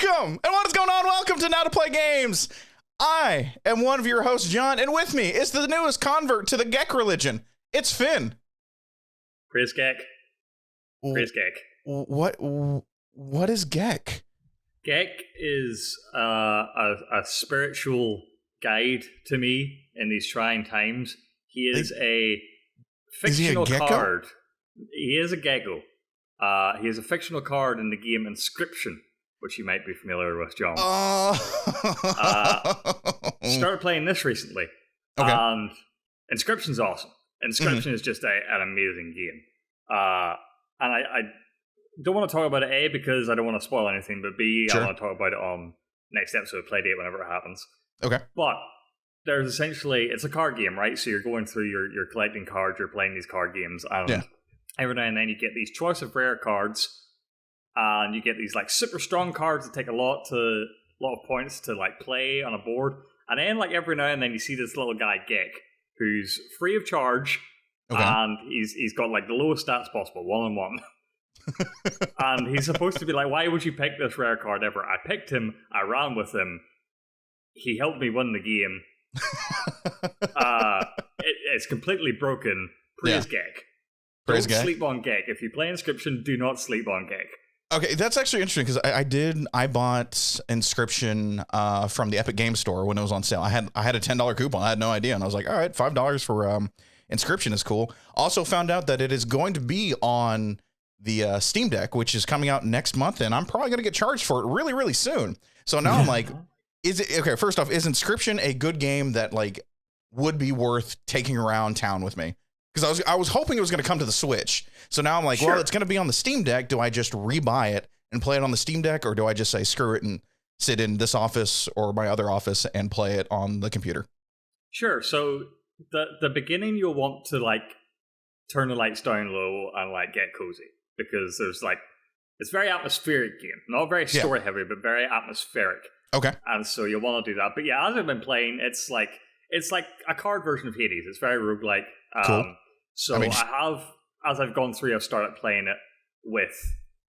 Welcome! And what is going on? Welcome to Now to Play Games. I am one of your hosts, John, and with me is the newest convert to the Gek religion. It's Finn. Praise Gek. Praise Gek. What is Gek? Gek is a spiritual guide to me in these trying times. He is a fictional card. He is a gecko. He is a fictional card in the game Inscription, which you might be familiar with, John. Started playing this recently. Okay. And Inscription's awesome. Inscription is just an amazing game. And I don't want to talk about it, A, because I don't want to spoil anything, but B, sure. I want to talk about it on next episode of Playdate whenever it happens. Okay. But there's essentially, it's a card game, right? So you're going through, you're collecting cards, you're playing these card games, and every now and then you get these choice of rare cards, and you get these like super strong cards that take a lot of points to like play on a board, and then like every now and then you see this little guy Gek, who's free of charge, and he's got like the lowest stats possible, 1-on-1. And he's supposed to be like, why would you pick this rare card ever? I picked him, I ran with him, he helped me win the game. It's completely broken. Praise Gek. Don't sleep on Gek. If you play Inscription, do not sleep on Gek. Okay, that's actually interesting because I bought Inscription from the Epic Games Store when it was on sale. I had a $10 coupon. I had no idea, and I was like, all right, $5 for Inscription is cool. Also found out that it is going to be on the Steam Deck, which is coming out next month, and I'm probably going to get charged for it really, really soon. So now I'm like, is it okay? First off, is Inscription a good game that like would be worth taking around town with me? Because I was hoping it was going to come to the Switch. So now I'm like, well, it's going to be on the Steam Deck. Do I just rebuy it and play it on the Steam Deck, or do I just say screw it and sit in this office or my other office and play it on the computer? Sure. So the beginning, you'll want to like turn the lights down low and like get cozy, because there's like, it's very atmospheric game, not very story heavy, but very atmospheric. Okay. And so you'll want to do that. But yeah, as I've been playing, it's like a card version of Hades. It's very roguelike. Cool. So I have, as I've gone through, I've started playing it with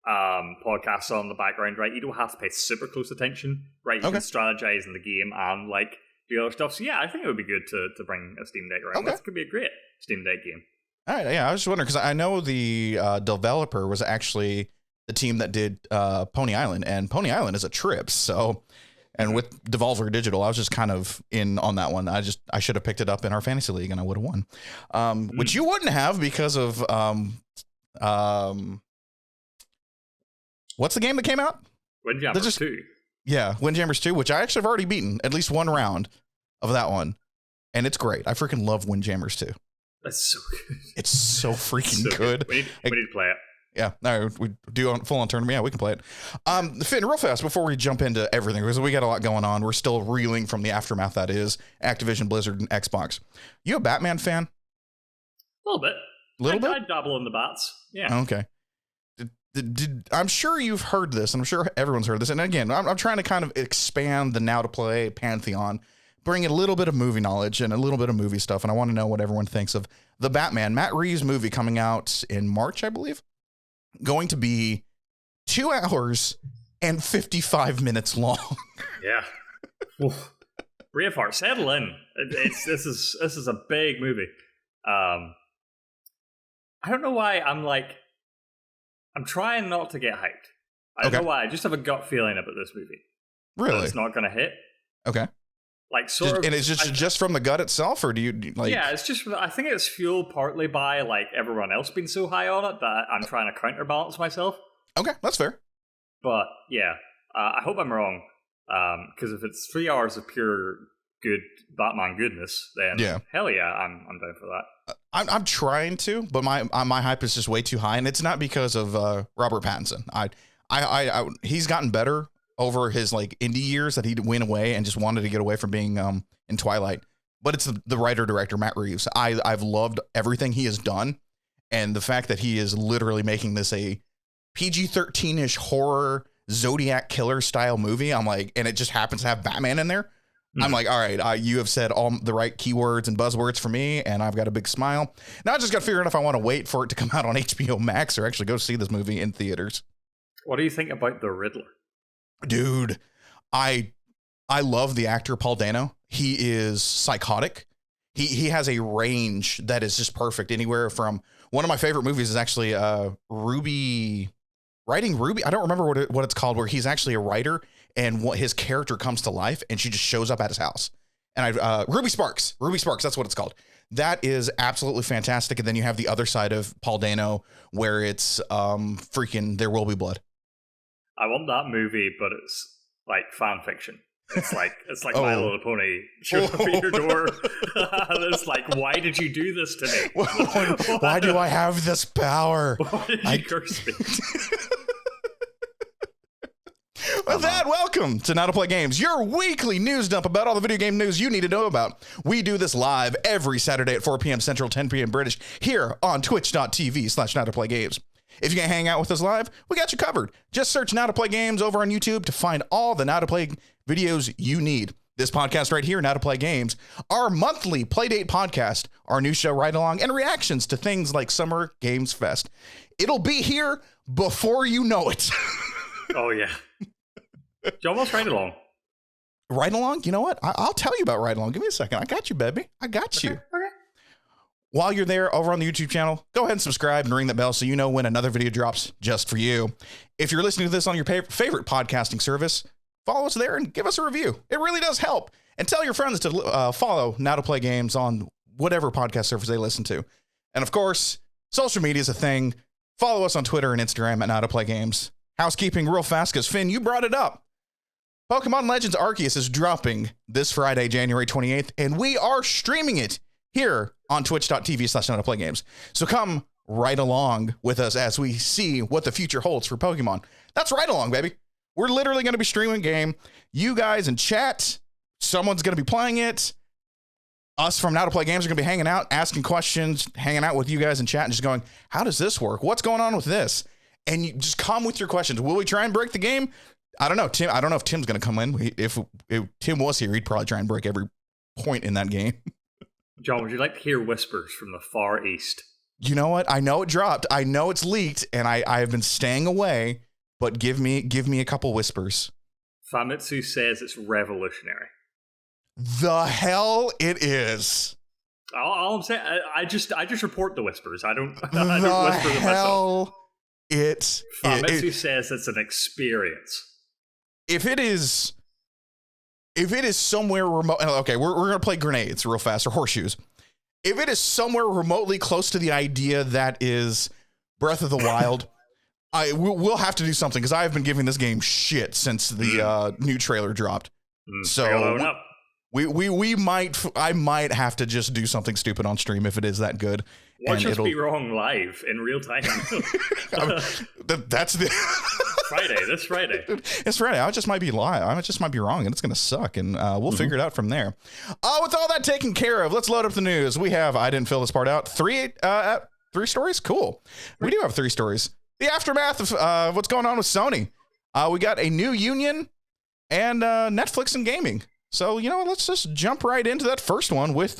podcasts on the background, right? You don't have to pay super close attention, right? You can strategize in the game and like do other stuff. So yeah, I think it would be good to bring a Steam Deck around. This could be a great Steam Deck game. All right, yeah, I was just wondering because I know the developer was actually the team that did Pony Island, and Pony Island is a trip. So, and with Devolver Digital, I was just kind of in on that one. I should have picked it up in our fantasy league, and I would have won, which you wouldn't have because of what's the game that came out? Windjammers 2. Yeah, Windjammers 2, which I actually have already beaten at least one round of that one, and it's great. I freaking love Windjammers 2. That's so good. It's so freaking good. We need to play it. Yeah, no, we do a full-on tournament. Yeah, we can play it. Finn, real fast, before we jump into everything, because we got a lot going on. We're still reeling from the aftermath that is Activision Blizzard and Xbox. You a Batman fan? A little bit. I dabble in the bats. Yeah. Okay. I'm sure you've heard this, and I'm sure everyone's heard this. And again, I'm trying to kind of expand the Now to Play pantheon, bring a little bit of movie knowledge and a little bit of movie stuff, and I want to know what everyone thinks of the Batman, Matt Reeves movie coming out in March, I believe. Going to be 2 hours and 55 minutes long. Yeah. Braveheart, settle in. This is a big movie. I don't know why I'm trying not to get hyped. I don't know why. I just have a gut feeling about this movie. Really? It's not going to hit. Okay. Like sort of, and it's just from the gut itself, or do you like? Yeah, it's just. I think it's fueled partly by like everyone else being so high on it that I'm trying to counterbalance myself. Okay, that's fair. But yeah, I hope I'm wrong. Because if it's 3 hours of pure good Batman goodness, then hell yeah, I'm down for that. I'm trying to, but my hype is just way too high, and it's not because of Robert Pattinson. He's gotten better over his like indie years that he went away and just wanted to get away from being in Twilight. But it's the writer-director, Matt Reeves. I've loved everything he has done. And the fact that he is literally making this a PG-13-ish horror Zodiac killer style movie, I'm like, and it just happens to have Batman in there. I'm like, all right, you have said all the right keywords and buzzwords for me, and I've got a big smile. Now I just got to figure out if I want to wait for it to come out on HBO Max or actually go see this movie in theaters. What do you think about the Riddler? Dude, I love the actor Paul Dano. He is psychotic. He has a range that is just perfect. Anywhere from, one of my favorite movies is actually Ruby. I don't remember what it's called, where he's actually a writer and what his character comes to life and she just shows up at his house. And Ruby Sparks, that's what it's called. That is absolutely fantastic. And then you have the other side of Paul Dano where it's freaking There Will Be Blood. I want that movie, but it's like fan fiction. It's like My Little Pony shows up at your door. It's like, why did you do this to me? Why do I have this power? Why did you curse me? With that, welcome to Now to Play Games, your weekly news dump about all the video game news you need to know about. We do this live every Saturday at 4 p.m. Central, 10 p.m. British, here on twitch.tv/Now to Play Games. If you can't hang out with us live, we got you covered. Just search Now to Play Games over on YouTube to find all the Now to Play videos you need. This podcast right here, Now to Play Games, our monthly Playdate podcast, our new show Ride Along, and reactions to things like Summer Games Fest. It'll be here before you know it. Oh, yeah. You almost Ride Along. Ride Along? You know what? I'll tell you about Ride Along. Give me a second. I got you, baby. I got you. Okay. While you're there over on the YouTube channel, go ahead and subscribe and ring that bell so you know when another video drops just for you. If you're listening to this on your favorite podcasting service, follow us there and give us a review. It really does help. And tell your friends to follow Now to Play Games on whatever podcast service they listen to. And of course, social media is a thing. Follow us on Twitter and Instagram at Now to Play Games. Housekeeping real fast, because Finn, you brought it up. Pokemon Legends Arceus is dropping this Friday, January 28th, and we are streaming it here on twitch.tv/Now to Play Games. So come right along with us as we see what the future holds for Pokemon. That's Right Along, baby. We're literally going to be streaming a game. You guys in chat, someone's going to be playing it. Us from Now to Play Games are going to be hanging out, asking questions, hanging out with you guys in chat and just going, how does this work? What's going on with this? And you just come with your questions. Will we try and break the game? I don't know. Tim. I don't know if Tim's going to come in. If Tim was here, he'd probably try and break every point in that game. John, would you like to hear whispers from the far east? You know what? I know it dropped. I know it's leaked, and I have been staying away. But give me a couple whispers. Famitsu says it's revolutionary. The hell it is. All I'm saying, I just report the whispers. I don't whisper them myself. Famitsu says it's an experience. If it is somewhere remote, okay, we're going to play grenades real fast, or horseshoes. If it is somewhere remotely close to the idea that is Breath of the Wild, we'll have to do something, because I have been giving this game shit since the new trailer dropped. So I might have to just do something stupid on stream if it is that good. Watch us be wrong live in real time. That's the this Friday. It's Friday. I just might be lying. I just might be wrong, and it's going to suck, and we'll figure it out from there. With all that taken care of, let's load up the news. We have, I didn't fill this part out, three stories? Cool. We do have 3 stories. The aftermath of what's going on with Sony. We got a new union and Netflix and gaming. So, let's just jump right into that first one with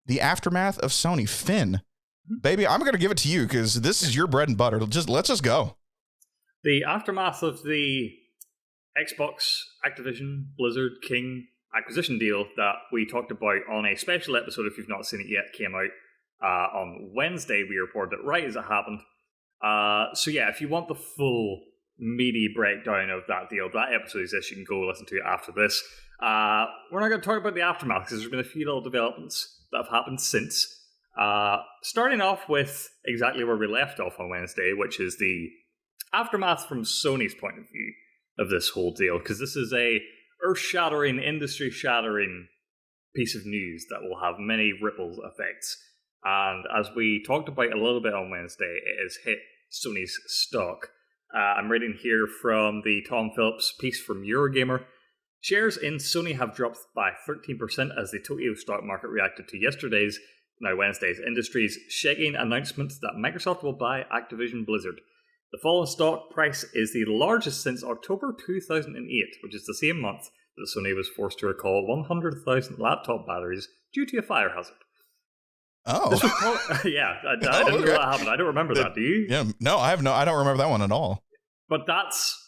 the aftermath of Sony. Finn, baby, I'm going to give it to you because this is your bread and butter. Let's just go. The aftermath of the Xbox Activision Blizzard King acquisition deal that we talked about on a special episode, if you've not seen it yet, came out on Wednesday. We reported it right as it happened. So yeah, if you want the full meaty breakdown of that deal, that episode exists. You can go listen to it after this. We're not going to talk about the aftermath because there's been a few little developments that have happened since. Starting off with exactly where we left off on Wednesday, which is the aftermath from Sony's point of view of this whole deal, because this is a earth-shattering, industry-shattering piece of news that will have many ripple effects. And as we talked about a little bit on Wednesday, it has hit Sony's stock. I'm reading here from the Tom Phillips piece from Eurogamer. Shares in Sony have dropped by 13% as the Tokyo stock market reacted to yesterday's, now Wednesday's, industry's shaking announcement that Microsoft will buy Activision Blizzard. The fall in stock price is the largest since October 2008, which is the same month that Sony was forced to recall 100,000 laptop batteries due to a fire hazard. Oh, yeah, I didn't know that happened. I don't remember that. Do you? Yeah, no, I don't remember that one at all. But that's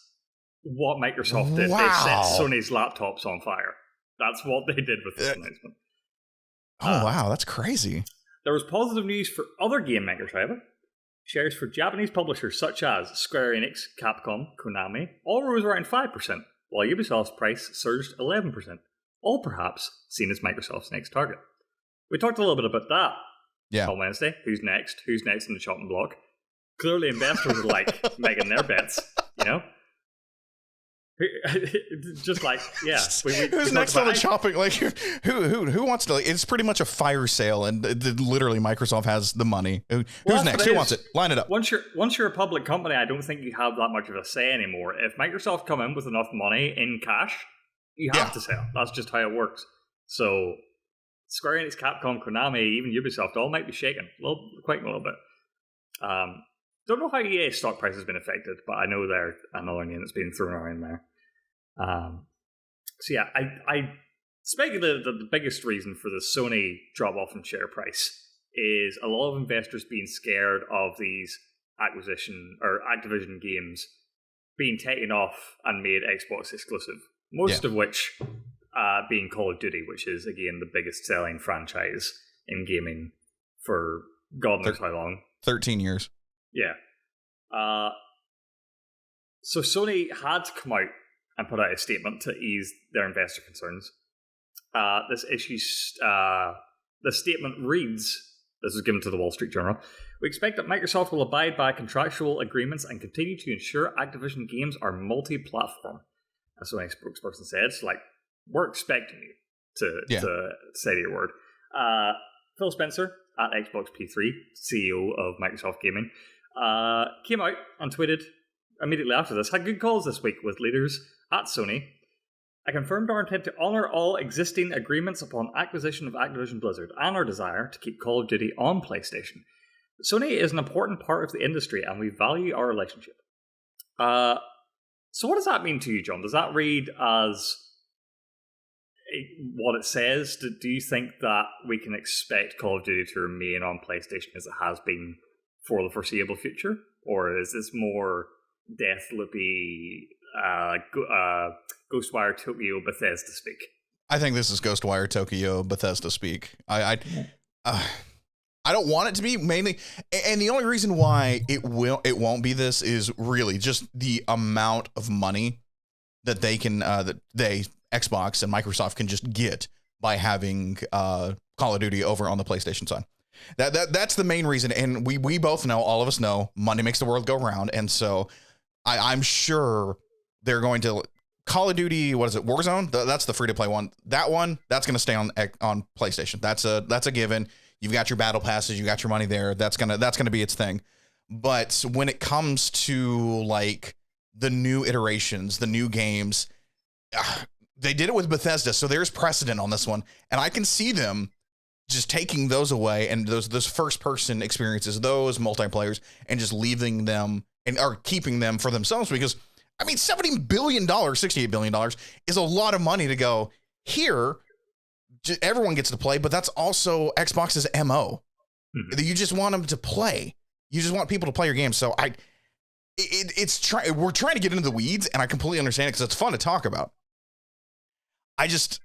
what Microsoft did. Wow. They set Sony's laptops on fire. That's what they did with this announcement. Wow, that's crazy. There was positive news for other game makers, however. Shares for Japanese publishers such as Square Enix, Capcom, Konami all rose around 5%, while Ubisoft's price surged 11%, all perhaps seen as Microsoft's next target. We talked a little bit about that on Wednesday. Who's next? Who's next in the chopping block? Clearly investors are like making their bets, you know? Just like, yeah. Who's next on the chopping? Like, who wants to? Like, it's pretty much a fire sale, and literally Microsoft has the money. Who's next? Who wants it? Line it up. Once you're a public company, I don't think you have that much of a say anymore. If Microsoft come in with enough money in cash, you have to sell. That's just how it works. So Square Enix, Capcom, Konami, even Ubisoft, all might be shaken quite a little bit. Don't know how EA stock price has been affected, but I know they're another name that's been thrown around there. So yeah, I speculate that the biggest reason for the Sony drop off in share price is a lot of investors being scared of these Activision games being taken off and made Xbox exclusive. Most of which being Call of Duty, which is again the biggest selling franchise in gaming for God knows how long. 13 years. Yeah. So Sony had to come out and put out a statement to ease their investor concerns. The statement reads, this was given to the Wall Street Journal, "We expect that Microsoft will abide by contractual agreements and continue to ensure Activision games are multi-platform." That's what a spokesperson said. So, like, we're expecting you to say your word. Phil Spencer at Xbox P3, CEO of Microsoft Gaming, came out and tweeted immediately after this, "Had good calls this week with leaders at Sony. I confirmed our intent to honour all existing agreements upon acquisition of Activision Blizzard and our desire to keep Call of Duty on PlayStation. Sony is an important part of the industry and we value our relationship." So what does that mean to you, John? Does that read as what it says? Do you think that we can expect Call of Duty to remain on PlayStation as it has been for the foreseeable future? Or is this more Deathloopy, Ghostwire Tokyo Bethesda speak? I think this is Ghostwire Tokyo Bethesda speak. I don't want it to be, mainly, and the only reason why it won't be this is really just the amount of money that they can Xbox and Microsoft can just get by having Call of Duty over on the PlayStation side. That's the main reason, and we both know, all of us know, money makes the world go round, and so I'm sure they're going to Call of Duty. What is it? Warzone? That's the free to play one. That's going to stay on PlayStation. That's a given. You've got your battle passes. You got your money there. That's gonna be its thing. But when it comes to like the new iterations, the new games, they did it with Bethesda, so there's precedent on this one, and I can see them just taking those away and those first person experiences, those multiplayers, and just leaving them or keeping them for themselves, because I mean, $70 billion, $68 billion is a lot of money to go here. Everyone gets to play, but that's also Xbox's MO. Mm-hmm. You just want them to play. You just want people to play your game. So we're trying to get into the weeds, and I completely understand it because it's fun to talk about. I just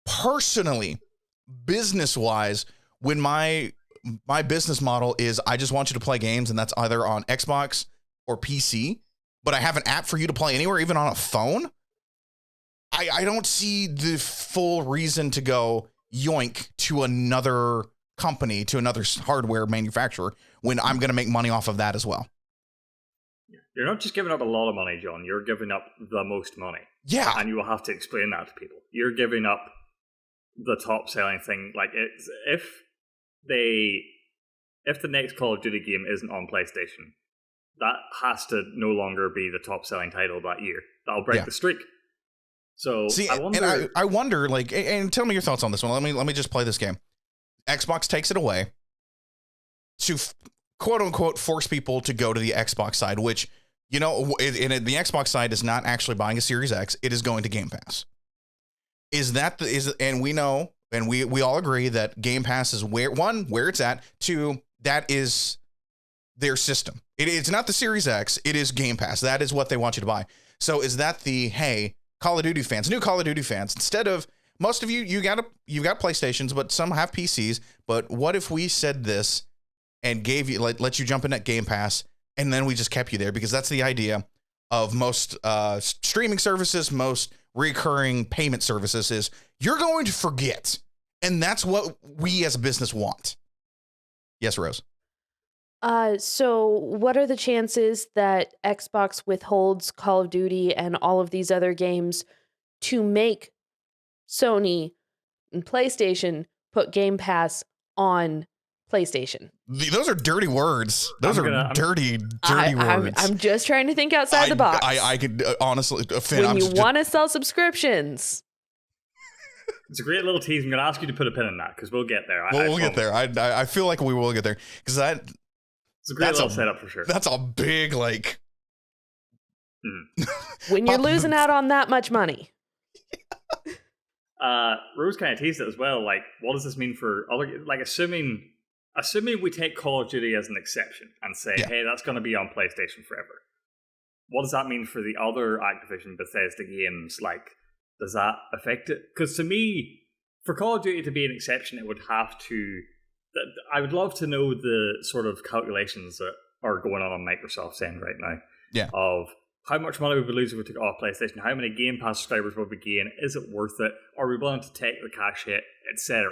personally, business-wise, when my business model is I just want you to play games, and that's either on Xbox or PC, but I have an app for you to play anywhere, even on a phone, I don't see the full reason to go yoink to another company, to another hardware manufacturer, when I'm going to make money off of that as well. You're not just giving up a lot of money, John. You're giving up the most money. Yeah. And you will have to explain that to people. You're giving up the top selling thing. Like, if the next Call of Duty game isn't on PlayStation, that has to no longer be the top selling title that year. That'll break the streak. So see, I wonder, like, and tell me your thoughts on this one. Let me just play this game. Xbox takes it away to quote unquote force people to go to the Xbox side, which, you know, the Xbox side is not actually buying a Series X. It is going to Game Pass. And we know, and we all agree that Game Pass is where it's at. Two, that is their system. It's not the Series X. It is Game Pass. That is what they want you to buy. So is that hey, Call of Duty fans, new Call of Duty fans, instead of most of you've got PlayStations, but some have PCs. But what if we said this and gave you let you jump in at Game Pass, and then we just kept you there? Because that's the idea of most streaming services, most recurring payment services is you're going to forget. And that's what we as a business want. Yes, Rose. So what are the chances that Xbox withholds Call of Duty and all of these other games to make Sony and PlayStation put Game Pass on PlayStation? Those are dirty words. Those are dirty words. I'm just trying to think outside the box. I could honestly, Finn, when you want to sell subscriptions. It's a great little tease. I'm going to ask you to put a pin in that because we'll get there. We'll get there. I feel like we will get there because it's a great little setup for sure. That's a big when you're losing out on that much money. Rose kind of teased it as well. Like, what does this mean for other? Like, assuming we take Call of Duty as an exception and say, hey, that's going to be on PlayStation forever. What does that mean for the other Activision Bethesda games? Like, does that affect it? Because to me, for Call of Duty to be an exception, it would have to. I would love to know the sort of calculations that are going on Microsoft's end right now. Yeah. Of how much money would we lose if we took it off PlayStation? How many Game Pass subscribers would we gain? Is it worth it? Are we willing to take the cash hit, etc.?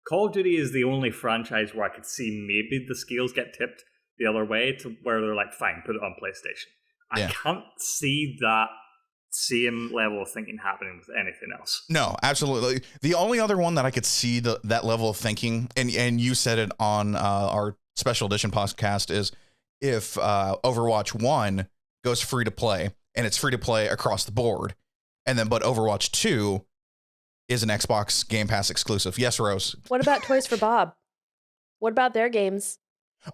Call of Duty is the only franchise where I could see maybe the scales get tipped the other way to where they're like, fine, put it on PlayStation. I can't see that same level of thinking happening with anything else. No, absolutely. The only other one that I could see that level of thinking, and you said it on our special edition podcast, is if Overwatch 1 goes free to play, and it's free to play across the board, but Overwatch 2 is an Xbox Game Pass exclusive. Yes, Rose. What about Toys for Bob? What about their games?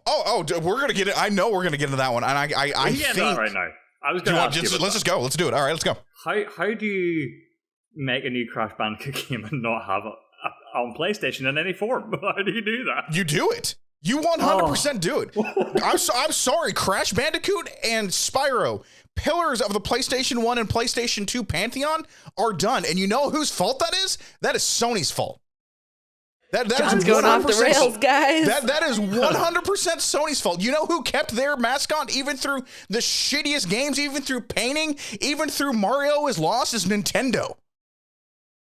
Oh, we're gonna get it. I know we're gonna get into that one, and I think that right now. I was going to ask you let's just go. Let's do it. All right, let's go. How do you make a new Crash Bandicoot game and not have it on PlayStation in any form? How do you do that? You do it. You 100% do it. I'm sorry. Crash Bandicoot and Spyro, pillars of the PlayStation 1 and PlayStation 2 pantheon, are done. And you know whose fault that is? That is Sony's fault. That John's going off the rails, guys. That is 100% Sony's fault. You know who kept their mascot even through the shittiest games, even through painting, even through Mario is lost, is Nintendo.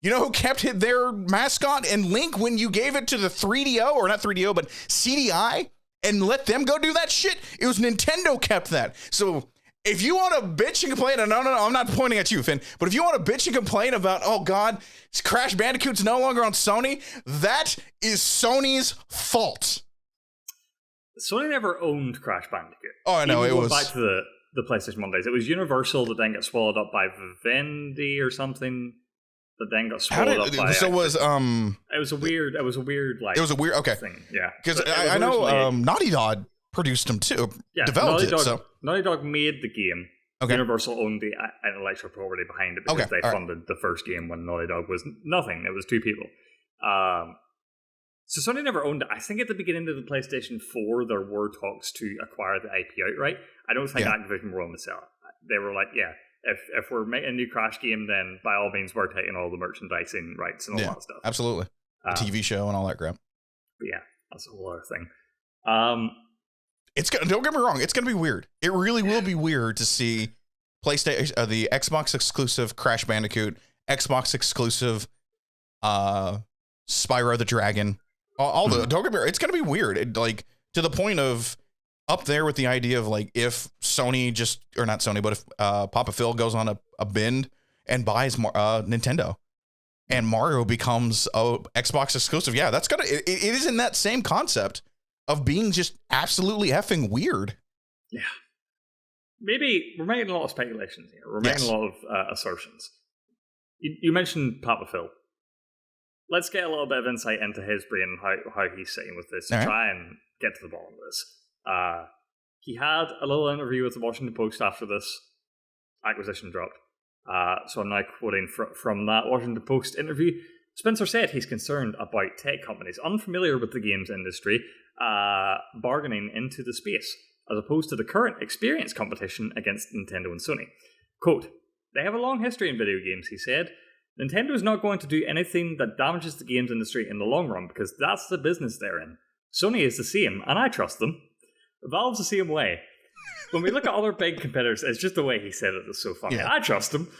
You know who kept their mascot and Link when you gave it to the 3DO, or not 3DO, but CDI, and let them go do that shit? It was Nintendo kept that. So if you want to bitch and complain, and no, I'm not pointing at you, Finn, but if you want to bitch and complain about, oh God, Crash Bandicoot's no longer on Sony, that is Sony's fault. Sony never owned Crash Bandicoot. Oh, I know. It was back to the PlayStation 1 days. It was Universal that then got swallowed up by Vivendi or something. That then got swallowed up by. So was It was a weird like. It was a weird thing. Yeah, because I know Naughty Dog produced them too. Yeah, developed Naughty Dog made the game. Okay. Universal owned the intellectual property behind it because they funded the first game when Naughty Dog was nothing. It was two people. So Sony never owned it. I think at the beginning of the PlayStation 4, there were talks to acquire the IP outright. I don't think Activision were willing to sell it. They were like, if we're making a new Crash game, then by all means, we're taking all the merchandising rights and all that stuff. Absolutely. The TV show and all that crap. But yeah, that's a whole other thing. Don't get me wrong, it's gonna be weird. It really will be weird to see PlayStation, the Xbox exclusive Crash Bandicoot, Xbox exclusive Spyro the Dragon. Don't get me wrong, it's gonna be weird. To the point of up there with the idea of if Sony not Sony, but if Papa Phil goes on a bend and buys Nintendo, and Mario becomes a Xbox exclusive. Yeah, that's it is in that same concept of being just absolutely effing weird. Yeah. Maybe we're making a lot of speculations here. We're making a lot of assertions. You mentioned Papa Phil. Let's get a little bit of insight into his brain and how he's sitting with this to try and get to the bottom of this. He had a little interview with the Washington Post after this acquisition dropped. So I'm now quoting from that Washington Post interview. Spencer said he's concerned about tech companies unfamiliar with the games industry bargaining into the space, as opposed to the current experience competition against Nintendo and Sony. Quote, They have a long history in video games, he said. Nintendo is not going to do anything that damages the games industry in the long run because that's the business they're in. Sony is the same, and I trust them. Valve's the same way. When we look at other big competitors, it's just the way he said it is so funny. Yeah. I trust them.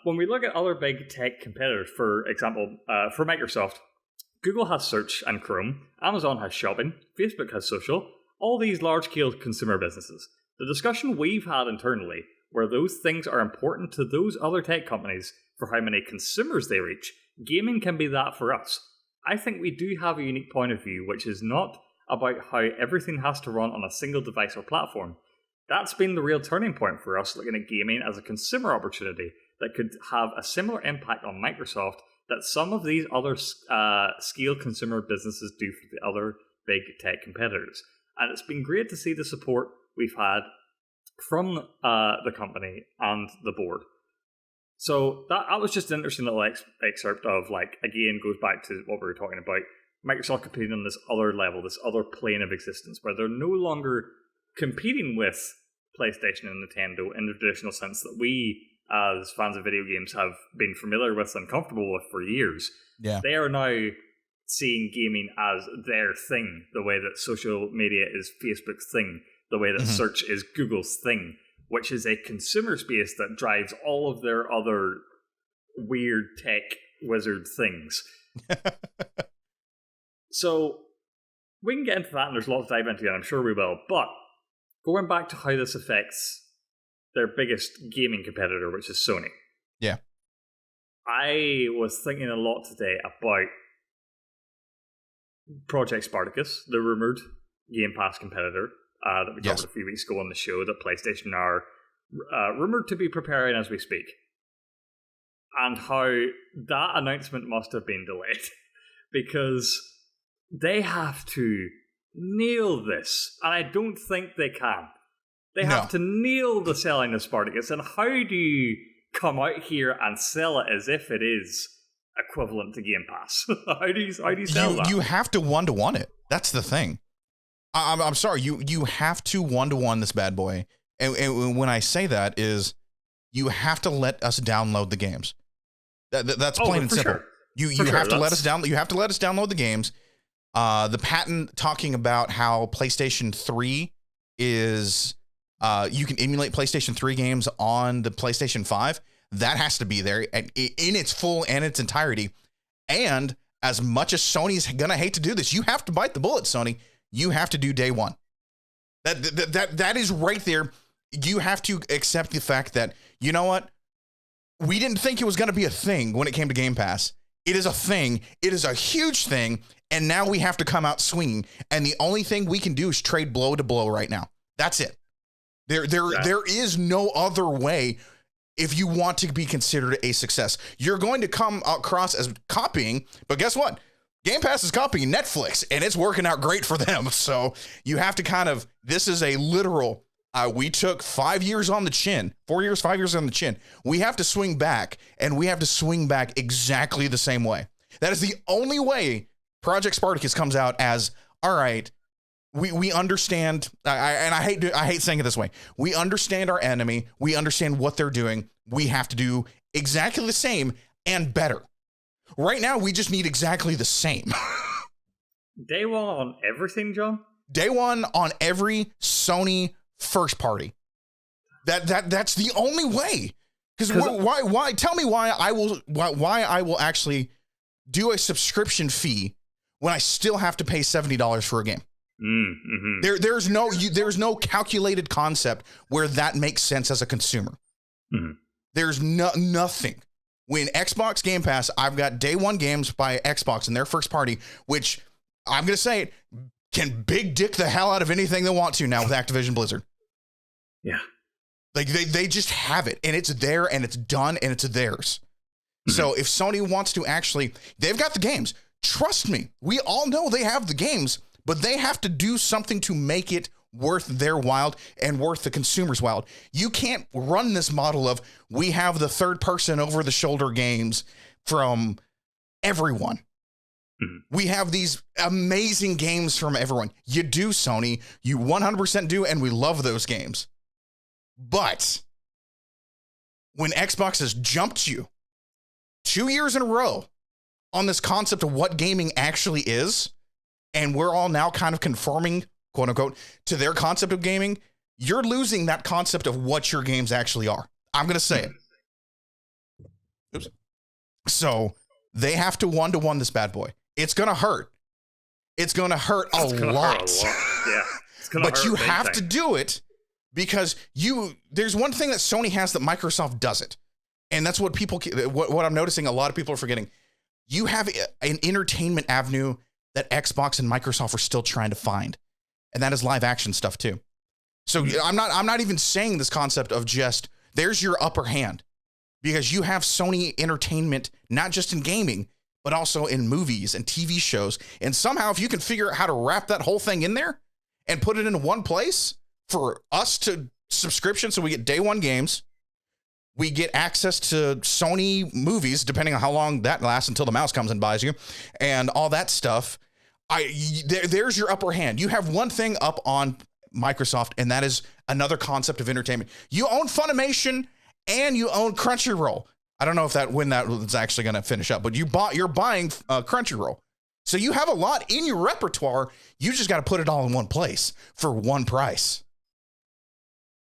When we look at other big tech competitors, for example, for Microsoft, Google has search and Chrome, Amazon has shopping, Facebook has social, all these large-scale consumer businesses. The discussion we've had internally, where those things are important to those other tech companies for how many consumers they reach, gaming can be that for us. I think we do have a unique point of view, which is not about how everything has to run on a single device or platform. That's been the real turning point for us, looking at gaming as a consumer opportunity that could have a similar impact on Microsoft that some of these other scale consumer businesses do for the other big tech competitors. And it's been great to see the support we've had from the company and the board. So that was just an interesting little excerpt of, like, again, goes back to what we were talking about. Microsoft competing on this other level, this other plane of existence, where they're no longer competing with PlayStation and Nintendo in the traditional sense that we, as fans of video games, have been familiar with and comfortable with for years. Yeah. They are now seeing gaming as their thing, the way that social media is Facebook's thing, the way that search is Google's thing, which is a consumer space that drives all of their other weird tech wizard things. So we can get into that, and there's a lot to dive into, and I'm sure we will. But going back to how this affects their biggest gaming competitor, which is Sony. Yeah. I was thinking a lot today about Project Spartacus, the rumoured Game Pass competitor that we covered a few weeks ago on the show, that PlayStation are rumoured to be preparing as we speak. And how that announcement must have been delayed. Because they have to nail this, and I don't think they can. They have to nail the selling of Spartacus, and how do you come out here and sell it as if it is equivalent to Game Pass? How do you sell that? You have to one-to-one it. That's the thing. I'm sorry, you have to one-to-one this bad boy, and when I say that is, you have to let us download the games. That's plain and simple. Sure. You have to let us down. You have to let us download the games. The patent talking about how PlayStation 3 is, you can emulate PlayStation 3 games on the PlayStation 5. That has to be there in its full and its entirety. And as much as Sony's gonna hate to do this, you have to bite the bullet, Sony. You have to do day one. That is right there. You have to accept the fact that, you know what? We didn't think it was going to be a thing when it came to Game Pass. It is a thing. It is a huge thing. And now we have to come out swinging. And the only thing we can do is trade blow to blow right now. That's it. There is no other way if you want to be considered a success. You're going to come across as copying, but guess what? Game Pass is copying Netflix, and it's working out great for them. So you have to this is a literal, we took 5 years on the chin, 4 years, 5 years on the chin. We have to swing back, and we have to swing back exactly the same way. That is the only way Project Spartacus comes out as, all right, we understand, I hate saying it this way. We understand our enemy. We understand what they're doing. We have to do exactly the same and better. Right now, we just need exactly the same. Day one on everything, John? Day one on every Sony first party. That's the only way. Because why? Tell me why I will actually do a subscription fee when I still have to pay $70 for a game. Mm-hmm. There's no calculated concept where that makes sense as a consumer. Mm-hmm. There's nothing. When Xbox Game Pass, I've got day one games by Xbox and their first party, which I'm going to say it, can big dick the hell out of anything they want to now with Activision Blizzard. Yeah. Like they just have it, and it's there, and it's done, and it's theirs. Mm-hmm. So if Sony wants to they've got the games. Trust me, we all know they have the games, but they have to do something to make it worth their while and worth the consumer's while. You can't run this model of, we have the third person over the shoulder games from everyone. Mm-hmm. We have these amazing games from everyone. You do, Sony. You 100% do, and we love those games. But when Xbox has jumped you 2 years in a row on this concept of what gaming actually is, and we're all now kind of conforming, quote unquote, to their concept of gaming, you're losing that concept of what your games actually are. I'm going to say it. Oops. So they have to one-to-one this bad boy. It's going to hurt. It's going to hurt a lot. Yeah. But you have to do it because there's one thing that Sony has that Microsoft doesn't. And that's what what I'm noticing a lot of people are forgetting. You have an entertainment avenue that Xbox and Microsoft are still trying to find. And that is live action stuff too. So I'm not even saying this concept of just there's your upper hand, because you have Sony entertainment, not just in gaming, but also in movies and TV shows. And somehow if you can figure out how to wrap that whole thing in there and put it in one place for us to subscription, so we get day one games, we get access to Sony movies, depending on how long that lasts until the mouse comes and buys you, and all that stuff. There's your upper hand. You have one thing up on Microsoft, and that is another concept of entertainment. You own Funimation and you own Crunchyroll. I don't know when that is actually going to finish up, but you're buying Crunchyroll. So you have a lot in your repertoire. You just got to put it all in one place for one price.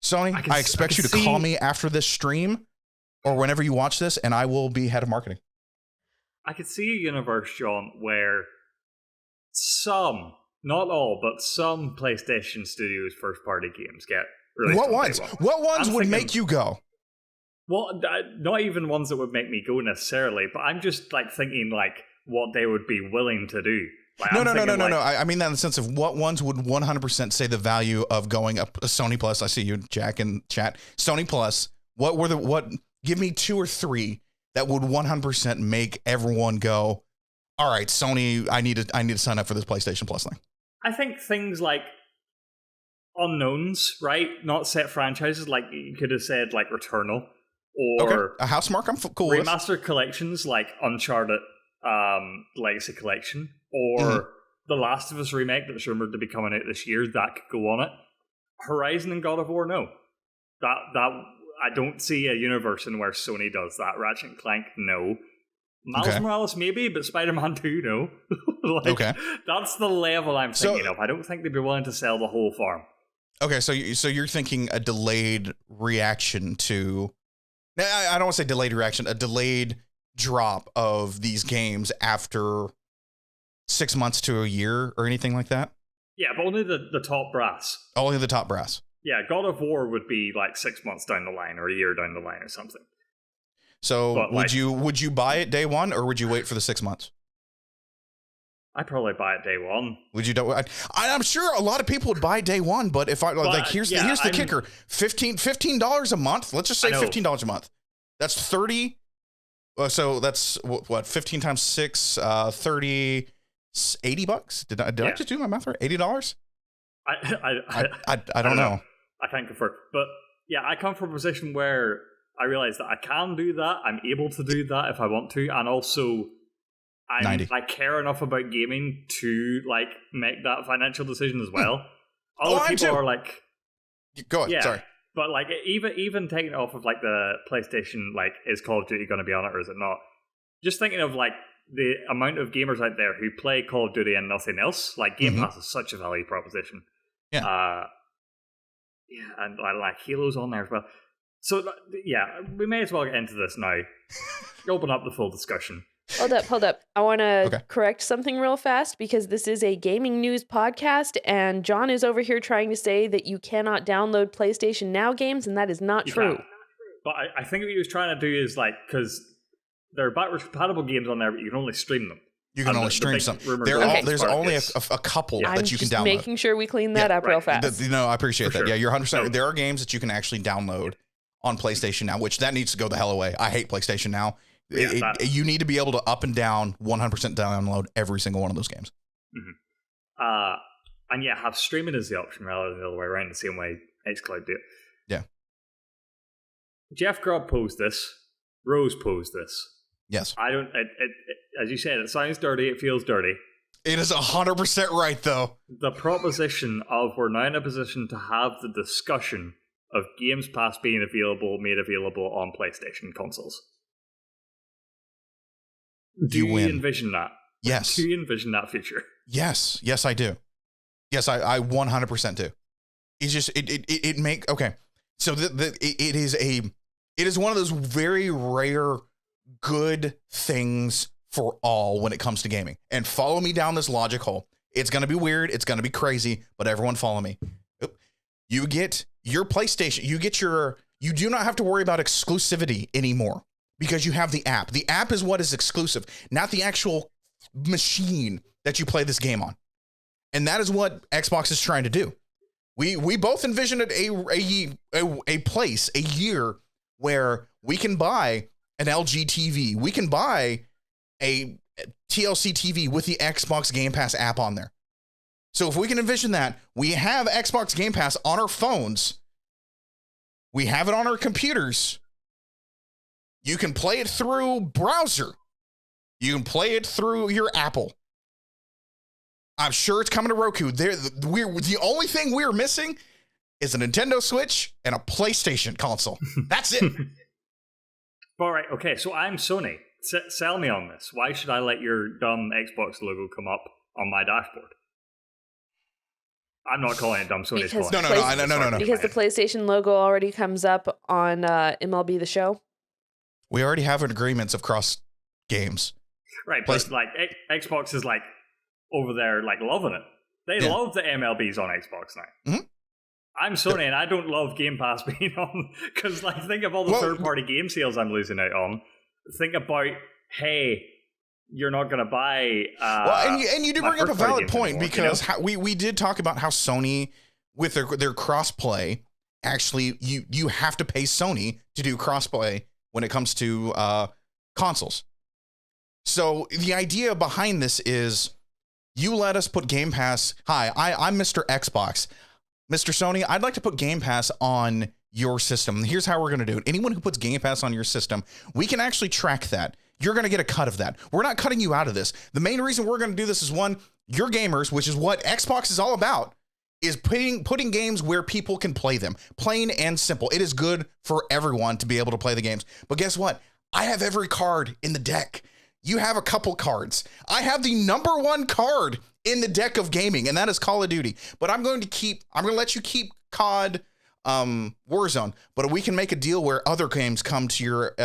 Sony, I expect you to call me after this stream or whenever you watch this, and I will be head of marketing. I could see a universe, John, where some, not all, but some PlayStation Studios first-party games get released. What ones? What ones would make you go? Well, not even ones that would make me go necessarily, but I'm just thinking what they would be willing to do. No. I mean that in the sense of what ones would 100% say the value of going up a Sony Plus. I see you, Jack, in chat. Sony Plus. Give me 2 or 3 that would 100% make everyone go, all right, Sony, I need to sign up for this PlayStation Plus thing. I think things like unknowns, right? Not set franchises, like you could have said, like Returnal, or a Housemark. I'm cool with remastered collections like Uncharted Legacy Collection, or The Last of Us remake that's rumored to be coming out this year. That could go on it. Horizon and God of War, no. That I don't see a universe in where Sony does that. Ratchet and Clank, no. Miles Morales, maybe, but Spider-Man 2, no. That's the level I'm thinking of. I don't think they'd be willing to sell the whole farm. Okay, so you're thinking a delayed reaction to... I don't want to say delayed reaction, a delayed drop of these games after 6 months to a year or anything like that? Yeah, but only the top brass. Only the top brass. Yeah, God of War would be 6 months down the line or a year down the line or something. So but would you buy it day one or would you wait for the 6 months? I'd probably buy it day one. Would you? I'm sure a lot of people would buy day one, but if here's the kicker: $15 a month. Let's just say $15 a month. That's 30. So that's what 15 times 6, 30, $80. Did I just do my math right? $80. I don't know. I can't confirm, but yeah, I come from a position where I realize that I can do that. I'm able to do that if I want to, and also I care enough about gaming to make that financial decision as well. Other people are go ahead. Sorry, but even taking it off of the PlayStation, is Call of Duty going to be on it or is it not? Just thinking of the amount of gamers out there who play Call of Duty and nothing else. Game Pass is such a value proposition. Yeah. And Halo's on there as well. So, we may as well get into this now. Open up the full discussion. Hold up. I want to correct something real fast because this is a gaming news podcast and John is over here trying to say that you cannot download PlayStation Now games, and that is not true. But I think what he was trying to do is because there are backwards compatible games on there, but you can only stream them. You can only stream some. There's only a couple that you can download. I'm just making sure we clean that up real fast. I appreciate that. Sure. Yeah, you're 100%. There are games that you can actually download on PlayStation Now, which that needs to go the hell away. I hate PlayStation Now. You need to be able to up and down 100% download every single one of those games. Mm-hmm. And have streaming as the option rather than the other way around, the same way xCloud do it. Yeah. Jeff Grubb posed this. Rose posed this. Yes. I don't. As you said, it sounds dirty. It feels dirty. It is 100% right, though. The proposition of we're now in a position to have the discussion of Games Pass being made available on PlayStation consoles. Do you envision that? Yes. Do you envision that future? Yes. Yes, I do. Yes, I 100% do. It's just it make okay. So it is one of those very rare good things for all when it comes to gaming. And follow me down this logic hole. It's going to be weird, it's going to be crazy, but everyone follow me. You get your PlayStation, you do not have to worry about exclusivity anymore because you have the app. The app is what is exclusive, not the actual machine that you play this game on. And that is what Xbox is trying to do. We both envisioned a place, a year where we can buy an LG TV. We can buy a TLC TV with the Xbox Game Pass app on there. So if we can envision that, we have Xbox Game Pass on our phones. We have it on our computers. You can play it through browser. You can play it through your Apple. I'm sure it's coming to Roku. The only thing we're missing is a Nintendo Switch and a PlayStation console. That's it. All right. Okay. So I'm Sony. Sell me on this. Why should I let your dumb Xbox logo come up on my dashboard? I'm not calling it dumb. Sony's calling it. No. Because the PlayStation logo already comes up on MLB The Show. We already have agreements across games. Right. But like Xbox is like over there like loving it. They love the MLBs on Xbox now. Mm-hmm. I'm Sony and I don't love Game Pass being on because like think of all the third-party game sales I'm losing out on. Think about, hey, you're not going to buy. And you do bring up a valid point anymore, because we did talk about how Sony with their crossplay, actually you have to pay Sony to do crossplay when it comes to consoles. So the idea behind this is you let us put Game Pass. Hi, I'm Mr. Xbox. Mr. Sony, I'd like to put Game Pass on your system. Here's how we're going to do it. Anyone who puts Game Pass on your system, we can actually track that. You're going to get a cut of that. We're not cutting you out of this. The main reason we're going to do this is one, you're gamers, which is what Xbox is all about, is putting games where people can play them. Plain and simple. It is good for everyone to be able to play the games. But guess what? I have every card in the deck. You have a couple cards. I have the number one card in the deck of gaming, and that is Call of Duty. But I'm going to let you keep COD Warzone, but we can make a deal where other games come to your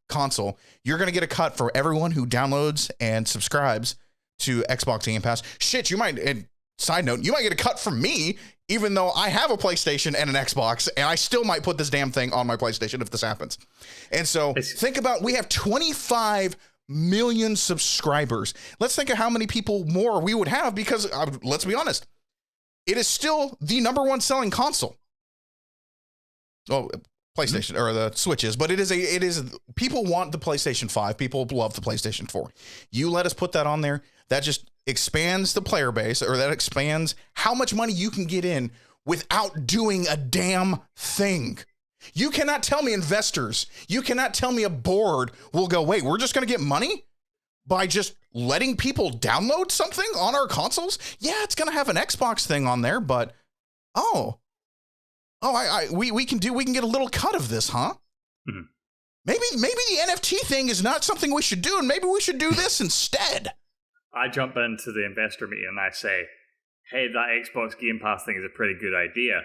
console. You're going to get a cut for everyone who downloads and subscribes to Xbox Game Pass. Shit, you might, and side note, you might get a cut from me, even though I have a PlayStation and an Xbox, and I still might put this damn thing on my PlayStation if this happens. And so think about, we have 25 million subscribers. Let's think of how many people more we would have because, let's be honest, it is still the number one selling console. Well, PlayStation or the Switch is, but it is people want the PlayStation 5. People love the PlayStation 4. You let us put that on there. That just expands the player base, or that expands how much money you can get in without doing a damn thing. You cannot tell me investors, you cannot tell me a board will go, wait, we're just going to get money by just letting people download something on our consoles? Yeah, it's going to have an Xbox thing on there, but we can get a little cut of this, huh? Mm-hmm. Maybe the NFT thing is not something we should do, and maybe we should do this instead. I jump into the investor meeting and I say, hey, that Xbox Game Pass thing is a pretty good idea.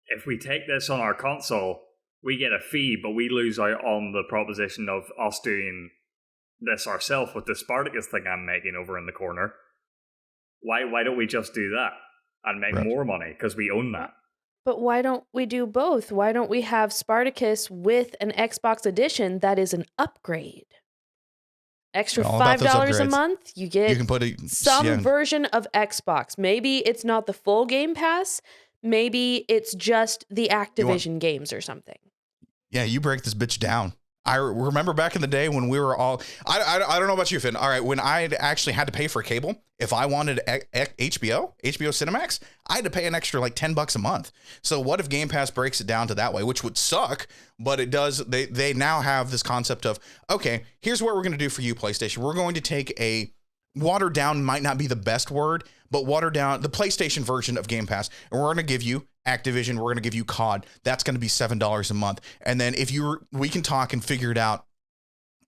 If we take this on our console, we get a fee, but we lose out on the proposition of us doing this ourselves with the Spartacus thing I'm making over in the corner. Why don't we just do that and make more money because we own that? But why don't we do both? Why don't we have Spartacus with an Xbox edition that is an upgrade? Extra $5 a month, you can put some version of Xbox. Maybe it's not the full Game Pass. Maybe it's just the Activision games or something. Yeah, you break this bitch down. I remember back in the day when we were all, I don't know about you, Finn. All right, when I actually had to pay for cable, if I wanted HBO Cinemax, I had to pay an extra like $10 a month. So what if Game Pass breaks it down to that way, which would suck, but it does. They now have this concept of, okay, here's what we're going to do for you, PlayStation. We're going to take a watered down, might not be the best word, but watered down the PlayStation version of Game Pass, and we're going to give you Activision, we're going to give you COD. That's going to be $7 a month. And then we can talk and figure it out.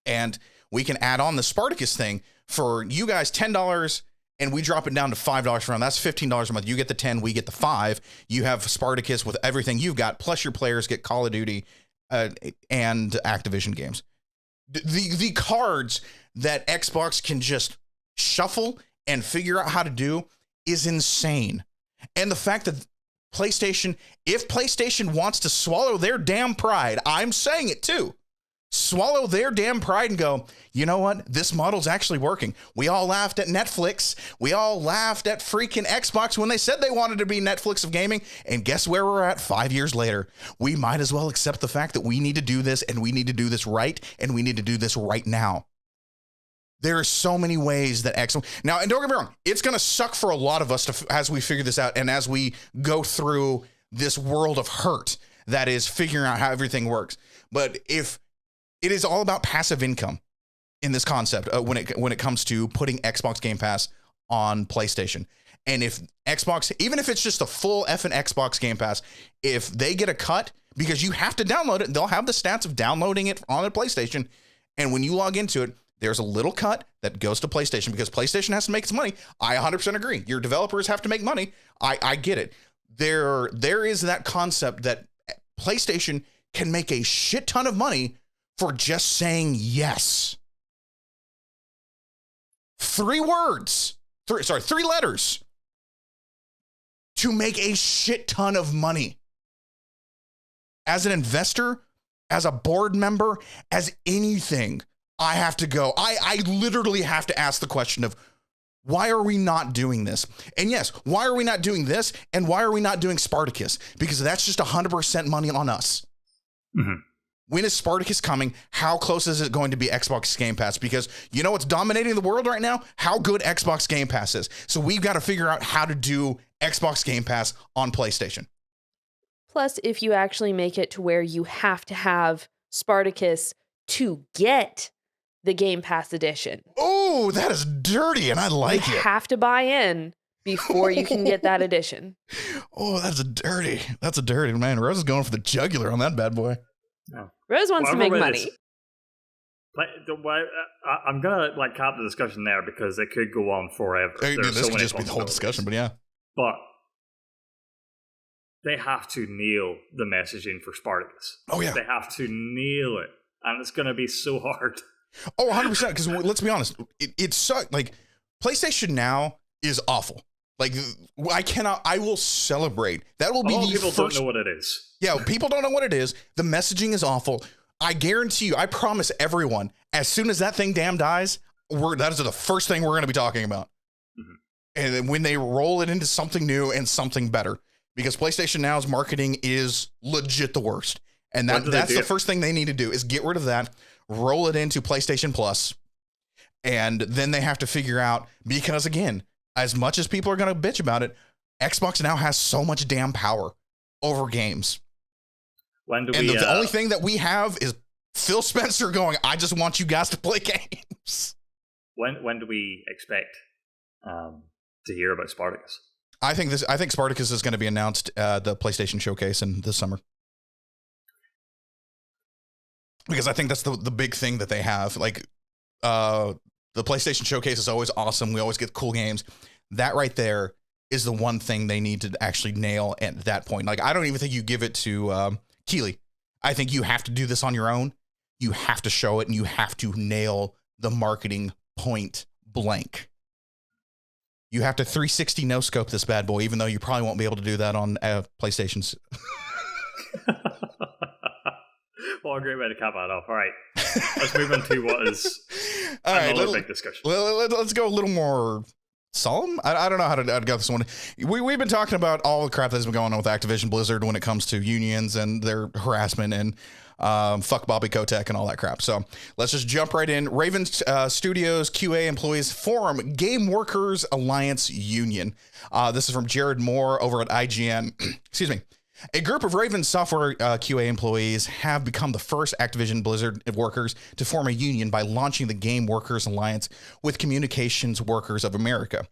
And we can add on the Spartacus thing for you guys, $10, and we drop it down to $5 for them. That's $15 a month. You get the 10, we get the 5. You have Spartacus with everything you've got, plus your players get Call of Duty and Activision games. The cards that Xbox can just shuffle and figure out how to do is insane. And the fact that if PlayStation wants to swallow their damn pride, I'm saying it too, swallow their damn pride and go, you know what? This model's actually working. We all laughed at Netflix. We all laughed at freaking Xbox when they said they wanted to be Netflix of gaming. And guess where we're at 5 years later? We might as well accept the fact that we need to do this, and we need to do this right, and we need to do this right now. There are so many ways that Xbox... Now, and don't get me wrong, it's going to suck for a lot of us as we figure this out and as we go through this world of hurt that is figuring out how everything works. But if it is all about passive income in this concept when it comes to putting Xbox Game Pass on PlayStation. And if Xbox, even if it's just a full effing Xbox Game Pass, if they get a cut, because you have to download it, they'll have the stats of downloading it on a PlayStation. And when you log into it, there's a little cut that goes to PlayStation because PlayStation has to make its money. I 100% agree. Your developers have to make money. I get it. There is that concept that PlayStation can make a shit ton of money for just saying yes. 3 letters to make a shit ton of money. As an investor, as a board member, as anything, I have to go. I literally have to ask the question of, why are we not doing this? And yes, why are we not doing this? And why are we not doing Spartacus? Because that's just 100% money on us. Mm-hmm. When is Spartacus coming? How close is it going to be Xbox Game Pass? Because you know what's dominating the world right now? How good Xbox Game Pass is. So we've got to figure out how to do Xbox Game Pass on PlayStation. Plus, if you actually make it to where you have to have Spartacus to get the Game Pass edition. Oh, that is dirty, and I like it. You have to buy in before you can get that edition. Oh, that's a dirty, man. Rose is going for the jugular on that bad boy. No. Rose wants to make money. I'm gonna cap the discussion there because it could go on forever. This could just be the whole discussion, but yeah. But they have to nail the messaging for Spartacus. Oh yeah, they have to nail it, and it's gonna be so hard. Oh, 100%. Because let's be honest, it sucked. Like PlayStation Now is awful. Like I will celebrate. That will be the people first. Don't know what it is. Yeah, people don't know what it is. The messaging is awful. I guarantee you, I promise everyone, as soon as that thing dies, that is the first thing we're going to be talking about. Mm-hmm. And then when they roll it into something new and something better, because PlayStation Now's marketing is legit the worst. And that's the first thing they need to do is get rid of that, roll it into PlayStation Plus, and then they have to figure out, because again, as much as people are going to bitch about it, Xbox now has so much damn power over games. The only thing that we have is Phil Spencer going, I just want you guys to play games. When do we expect to hear about Spartacus? I think Spartacus is going to be announced at the PlayStation Showcase in this summer. Because I think that's the big thing that they have. Like, the PlayStation Showcase is always awesome. We always get cool games. That right there is the one thing they need to actually nail at that point. Like, I don't even think you give it to Keeley. I think you have to do this on your own. You have to show it, and you have to nail the marketing point blank. You have to 360 no-scope this bad boy, even though you probably won't be able to do that on PlayStations. Well, a great way to cap that off. All right, let's move on to what is another big discussion. Let's go a little more solemn. I don't know how to go this one. We've been talking about all the crap that's been going on with Activision Blizzard when it comes to unions and their harassment and fuck Bobby Kotick and all that crap. So let's just jump right in. Raven Studios QA employees form Game Workers Alliance Union. This is from Jared Moore over at IGN. Excuse me. A group of Raven software QA employees have become the first Activision Blizzard workers to form a union by launching the Game Workers Alliance with Communications Workers of America.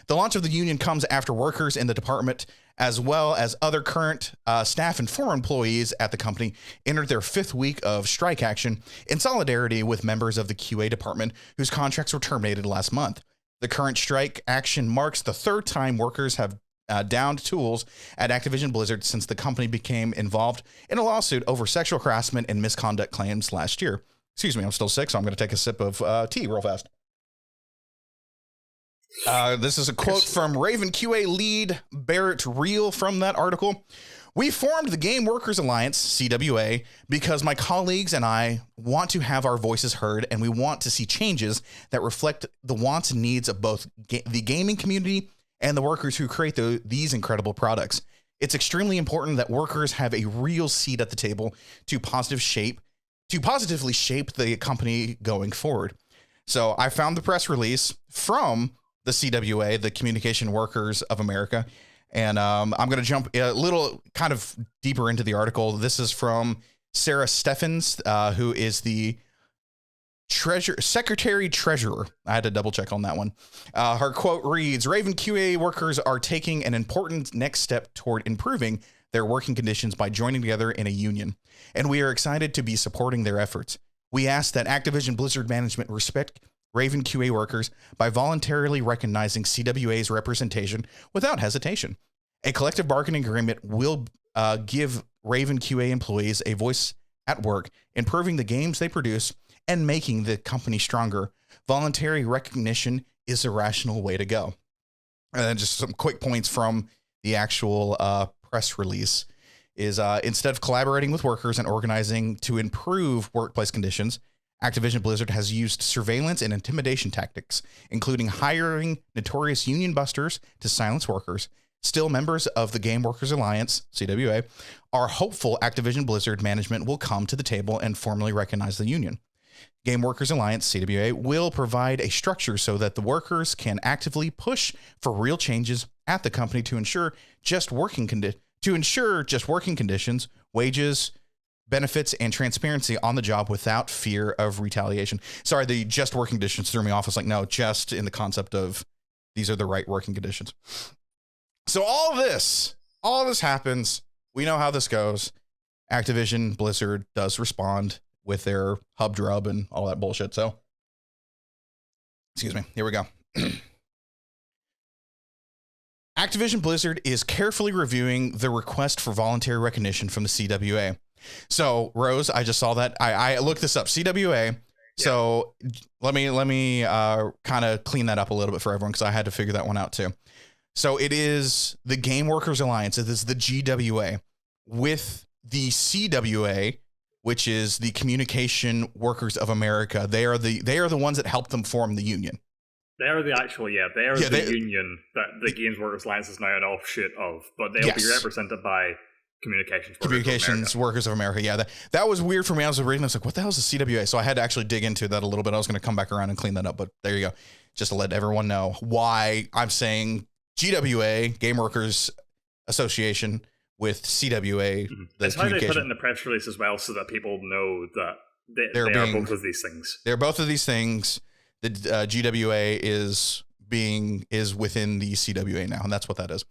The launch of the union comes after workers in the department, as well as other current staff and former employees at the company, entered their 5th week of strike action in solidarity with members of the QA department whose contracts were terminated last month. The current strike action marks the 3rd time workers have downed tools at Activision Blizzard since the company became involved in a lawsuit over sexual harassment and misconduct claims last year. Excuse me, I'm still sick, so I'm going to take a sip of tea real fast. This is a quote from Raven QA lead Barrett Reel from that article. We formed the Game Workers Alliance, CWA, because my colleagues and I want to have our voices heard, and we want to see changes that reflect the wants and needs of both the gaming community and the workers who create these incredible products. It's extremely important that workers have a real seat at the table to positively shape the company going forward. So I found the press release from the CWA, the Communication Workers of America, and I'm going to jump a little kind of deeper into the article. This is from Sarah Steffens, who is the Secretary Treasurer. I had to double check on that one. Her quote reads, Raven QA workers are taking an important next step toward improving their working conditions by joining together in a union, and we are excited to be supporting their efforts. We ask that Activision Blizzard management respect Raven QA workers by voluntarily recognizing CWA's representation without hesitation. A collective bargaining agreement will give Raven QA employees a voice at work, improving the games they produce and making the company stronger. Voluntary recognition is a rational way to go. And then just some quick points from the actual press release is instead of collaborating with workers and organizing to improve workplace conditions, Activision Blizzard has used surveillance and intimidation tactics, including hiring notorious union busters to silence workers. Still, members of the Game Workers Alliance, CWA, are hopeful Activision Blizzard management will come to the table and formally recognize the union. Game Workers Alliance, CWA, will provide a structure so that the workers can actively push for real changes at the company to ensure just working conditions, wages, benefits, and transparency on the job without fear of retaliation. Sorry, the just working conditions threw me off. It's like, no, just in the concept of these are the right working conditions. So all this happens. We know how this goes. Activision Blizzard does respond with their hub drub and all that bullshit. So, excuse me. Here we go. Activision Blizzard is carefully reviewing the request for voluntary recognition from the CWA. So, Rose, I just saw that. I looked this up. CWA. Yeah. So let me kind of clean that up a little bit for everyone because I had to figure that one out too. So it is the Game Workers Alliance. It is the GWA with the CWA, which is the Communication Workers of America. They are the ones that helped them form the union. They are the actual, the union that the Games Workers Alliance is now an offshoot of, but they'll be represented by Communications Workers of America. Yeah, that was weird for me. I was reading this like, what the hell is the CWA? So I had to actually dig into that a little bit. I was going to come back around and clean that up, but there you go. Just to let everyone know why I'm saying GWA, Game Workers Association, with CWA. Mm-hmm. That's how they put it in the press release as well, so that people know that they are both of these things. They're both of these things. The GWA is within the CWA now, and that's what that is.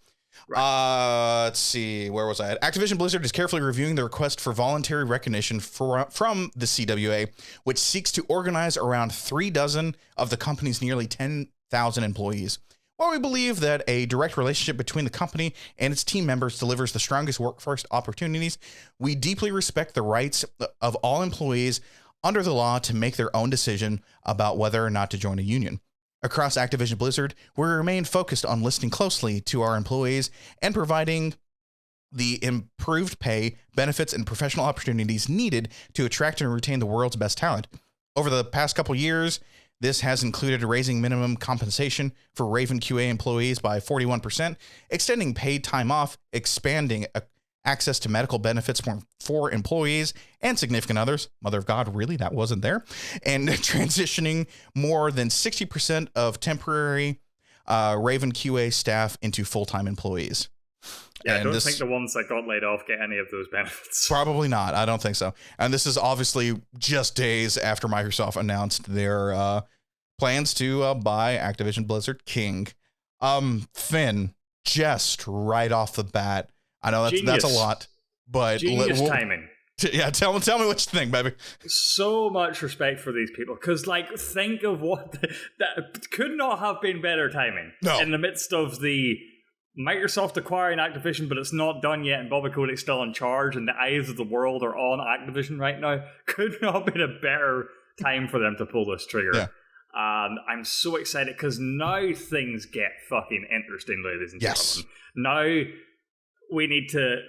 Right. Let's see. Where was I at? Activision Blizzard is carefully reviewing the request for voluntary recognition from the CWA, which seeks to organize around 36 of the company's nearly 10,000 employees. While we believe that a direct relationship between the company and its team members delivers the strongest workforce opportunities, we deeply respect the rights of all employees under the law to make their own decision about whether or not to join a union. Across Activision Blizzard, we remain focused on listening closely to our employees and providing the improved pay, benefits, and professional opportunities needed to attract and retain the world's best talent. Over the past couple years, this has included raising minimum compensation for Raven QA employees by 41%, extending paid time off, expanding access to medical benefits for employees and significant others. Mother of God, really? That wasn't there? And transitioning more than 60% of temporary Raven QA staff into full-time employees. Yeah, and I don't think the ones that got laid off get any of those benefits. Probably not. I don't think so. And this is obviously just days after Microsoft announced their plans to buy Activision Blizzard King. Finn, just right off the bat, I know that's a lot, but genius timing. Yeah, tell me what you think, baby. So much respect for these people, because think of what that could not have been better timing. No. In the midst of the Microsoft acquiring Activision, but it's not done yet, and Bobby Kotick's still in charge, and the eyes of the world are on Activision right now. Could not have been a better time for them to pull this trigger. Yeah. And I'm so excited because now things get fucking interesting, ladies and gentlemen. Now we need to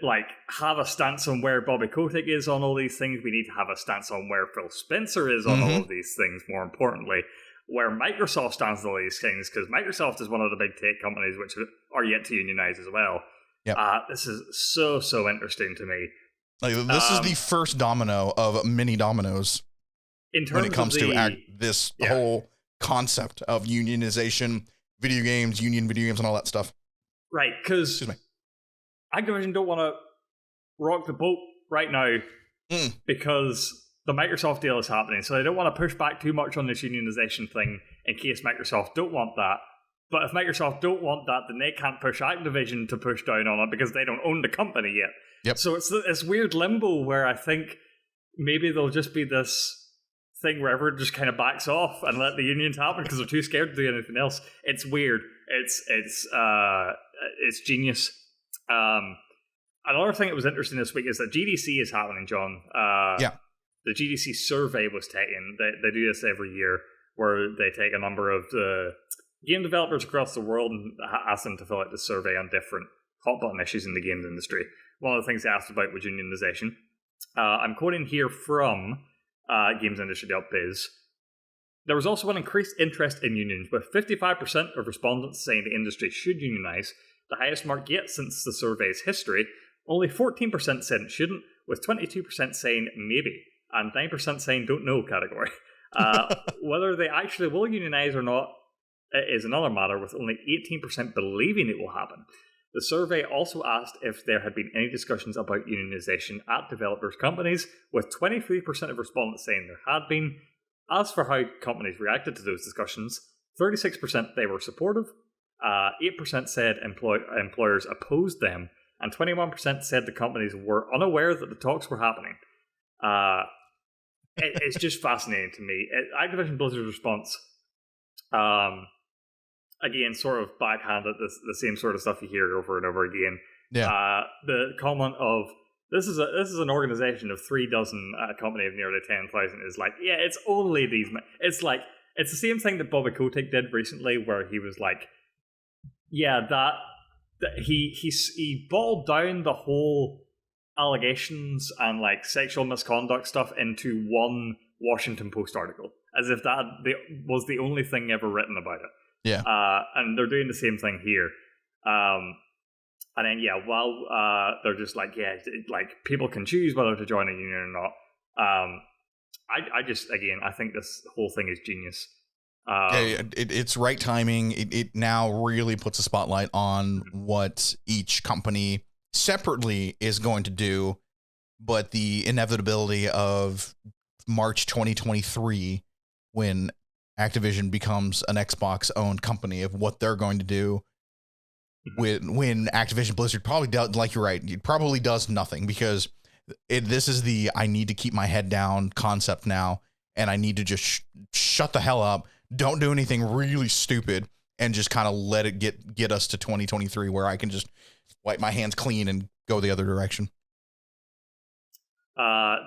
have a stance on where Bobby Kotick is on all these things. We need to have a stance on where Phil Spencer is on all of these things. More importantly, where Microsoft stands on all these things, because Microsoft is one of the big tech companies which are yet to unionize as well. Yep. This is so interesting to me. This is the first domino of many dominoes in terms when it comes of to this whole concept of unionization, video games, and all that stuff. Right, because Activision don't want to rock the boat right now because the Microsoft deal is happening, so they don't want to push back too much on this unionization thing in case Microsoft don't want that. But if Microsoft don't want that, then they can't push Activision to push down on it because they don't own the company yet. Yep. So it's this weird limbo where I think maybe there'll just be this thing where everyone just kind of backs off and let the unions happen because they're too scared to do anything else. It's weird. It's genius. Another thing that was interesting this week is that GDC is happening, John. The GDC survey was taken. They do this every year where they take a number of the game developers across the world and ask them to fill out the survey on different hot button issues in the games industry. One of the things they asked about was unionization. I'm quoting here from Games Industry Biz. There was also an increased interest in unions, with 55% of respondents saying the industry should unionize, the highest mark yet since the survey's history. Only 14% said it shouldn't, with 22% saying maybe, and 9% saying don't know category. Whether they actually will unionize or not is another matter, with only 18% believing it will happen. The survey also asked if there had been any discussions about unionization at developers' companies, with 23% of respondents saying there had been. As for how companies reacted to those discussions, 36% they were supportive, 8% said employers opposed them, and 21% said the companies were unaware that the talks were happening. It's just fascinating to me. Activision Blizzard's response, again, sort of backhanded the same sort of stuff you hear over and over again. Yeah. The comment of this is an organization of 36, a company of nearly 10,000 is like, yeah, it's only these. It's like it's the same thing that Bobby Kotick did recently, where he was like, yeah, that he bottled down the whole allegations and like sexual misconduct stuff into one Washington Post article, as if that was the only thing ever written about it. Yeah. And they're doing the same thing here. And then, while they're just like, like people can choose whether to join a union or not. I think this whole thing is genius. It's right timing. It now really puts a spotlight on what each company separately is going to do, but the inevitability of March 2023, when Activision becomes an Xbox-owned company, of what they're going to do when Activision Blizzard probably does, like you're right, it probably does nothing, because this is the I need to keep my head down concept now, and I need to just shut the hell up, don't do anything really stupid, and just kind of let it get us to 2023 where I can just wipe my hands clean and go the other direction.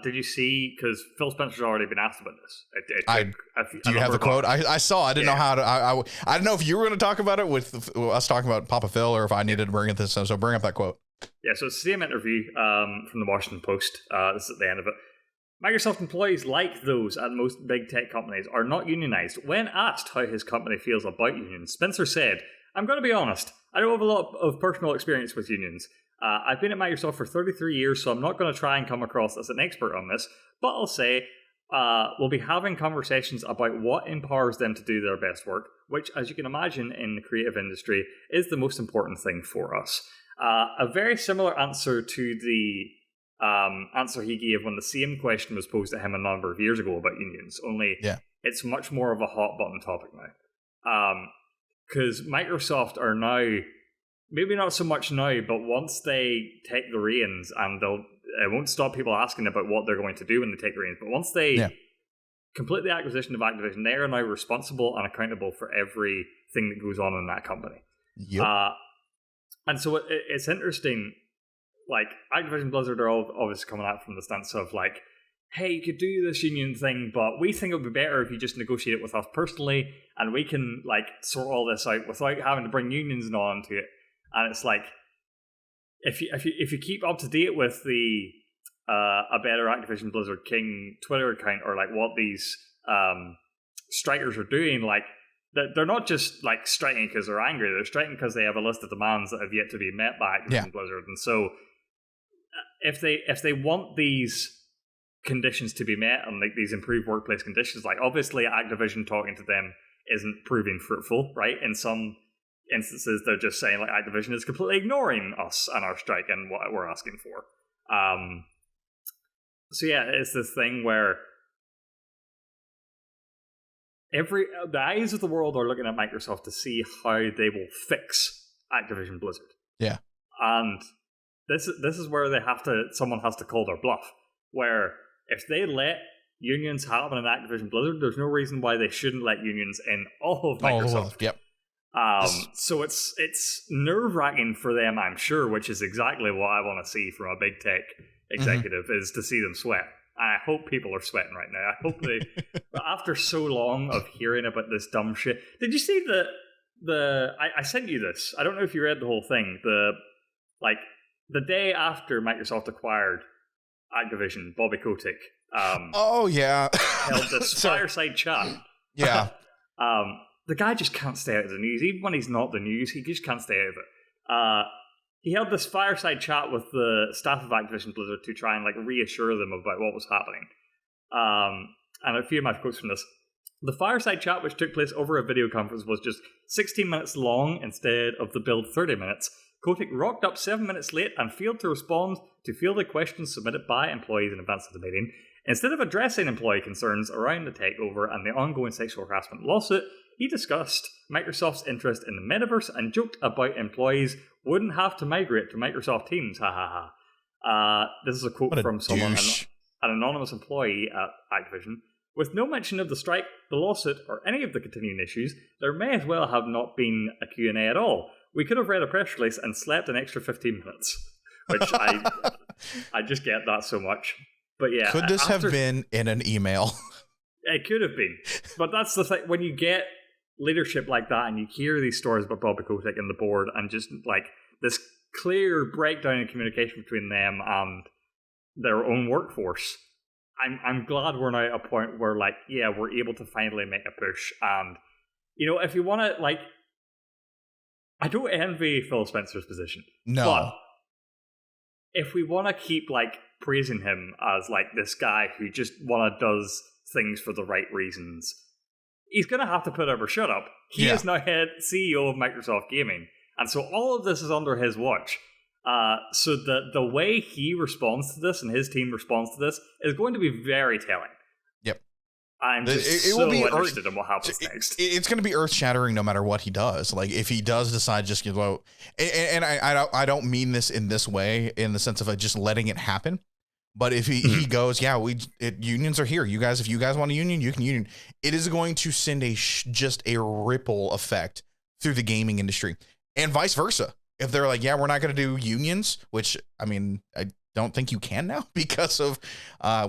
Did you see, because Phil Spencer's already been asked about this. Do you have the quote? I saw. I didn't know how to. I didn't know if you were going to talk about it with us talking about Papa Phil, or if I needed to bring it this. So bring up that quote. Yeah, so it's the same interview from the Washington Post. This is at the end of it. Microsoft employees, like those at most big tech companies, are not unionized. When asked how his company feels about unions, Spencer said, "I'm going to be honest. I don't have a lot of personal experience with unions. I've been at Microsoft for 33 years, so I'm not going to try and come across as an expert on this, but I'll say we'll be having conversations about what empowers them to do their best work, which, as you can imagine, in the creative industry, is the most important thing for us." A very similar answer to the answer he gave when the same question was posed to him a number of years ago about unions, only it's much more of a hot-button topic now. because Microsoft are now, maybe not so much now, but once they take the reins, and it won't stop people asking about what they're going to do when they take the reins, but once they complete the acquisition of Activision, they are now responsible and accountable for everything that goes on in that company. Yep. And so it's interesting, like, Activision Blizzard are obviously coming out from the stance of, like, hey, you could do this union thing, but we think it would be better if you just negotiate it with us personally, and we can, like, sort all this out without having to bring unions and all into it. And it's like, if you keep up to date with the A Better Activision Blizzard King Twitter account, or like what these strikers are doing, like, they're not just like striking because they're angry, they're striking because they have a list of demands that have yet to be met by Activision Blizzard. And so if they want these conditions to be met, and like these improved workplace conditions, like, obviously Activision talking to them isn't proving fruitful, right? In some instances they're just saying, like, Activision is completely ignoring us and our strike and what we're asking for. So yeah, it's this thing where the eyes of the world are looking at Microsoft to see how they will fix Activision Blizzard. Yeah. And this is where someone has to call their bluff, where if they let unions happen in Activision Blizzard, there's no reason why they shouldn't let unions in all of Microsoft. Yep. So it's nerve-wracking for them, I'm sure, which is exactly what I want to see from a big tech executive, is to see them sweat. And I hope people are sweating right now. I hope they, after so long of hearing about this dumb shit. Did you see I sent you this. I don't know if you read the whole thing. The day after Microsoft acquired Activision, Bobby Kotick held this fireside chat. Yeah. The guy just can't stay out of the news. Even when he's not the news, he just can't stay out of it. He held this fireside chat with the staff of Activision Blizzard to try and, like, reassure them about what was happening. And a few of my quotes from this. The fireside chat, which took place over a video conference, was just 16 minutes long instead of the billed 30 minutes. Kotick rocked up 7 minutes late and failed to respond to fielded questions submitted by employees in advance of the meeting. Instead of addressing employee concerns around the takeover and the ongoing sexual harassment lawsuit, he discussed Microsoft's interest in the metaverse and joked about employees wouldn't have to migrate to Microsoft Teams. Ha ha ha. This is a quote from someone, an anonymous employee at Activision. With no mention of the strike, the lawsuit, or any of the continuing issues, there may as well have not been a Q&A at all. We could have read a press release and slept an extra 15 minutes. Which I just get that so much. But yeah. Could this have been in an email? It could have been. But that's the thing. When you get leadership like that and you hear these stories about Bobby Kotick and the board, and just like this clear breakdown in communication between them and their own workforce, I'm glad we're now at a point where, like, yeah, we're able to finally make a push. And, you know, if you want to, like, I don't envy Phil Spencer's position. No. But if we want to keep, like, praising him as, like, this guy who just does things for the right reasons, he's going to have to put up or shut up. He is now head CEO of Microsoft Gaming. And so all of this is under his watch. So the way he responds to this and his team responds to this is going to be very telling. Yep. I'm just so interested in what happens next. It's going to be earth-shattering no matter what he does. Like, if he does decide just to vote, and I don't mean this in this way, in the sense of just letting it happen. But if he goes, unions are here. You guys, if you guys want a union, you can union. It is going to send just a ripple effect through the gaming industry, and vice versa. If they're like, we're not going to do unions, which, I mean, I don't think you can now because of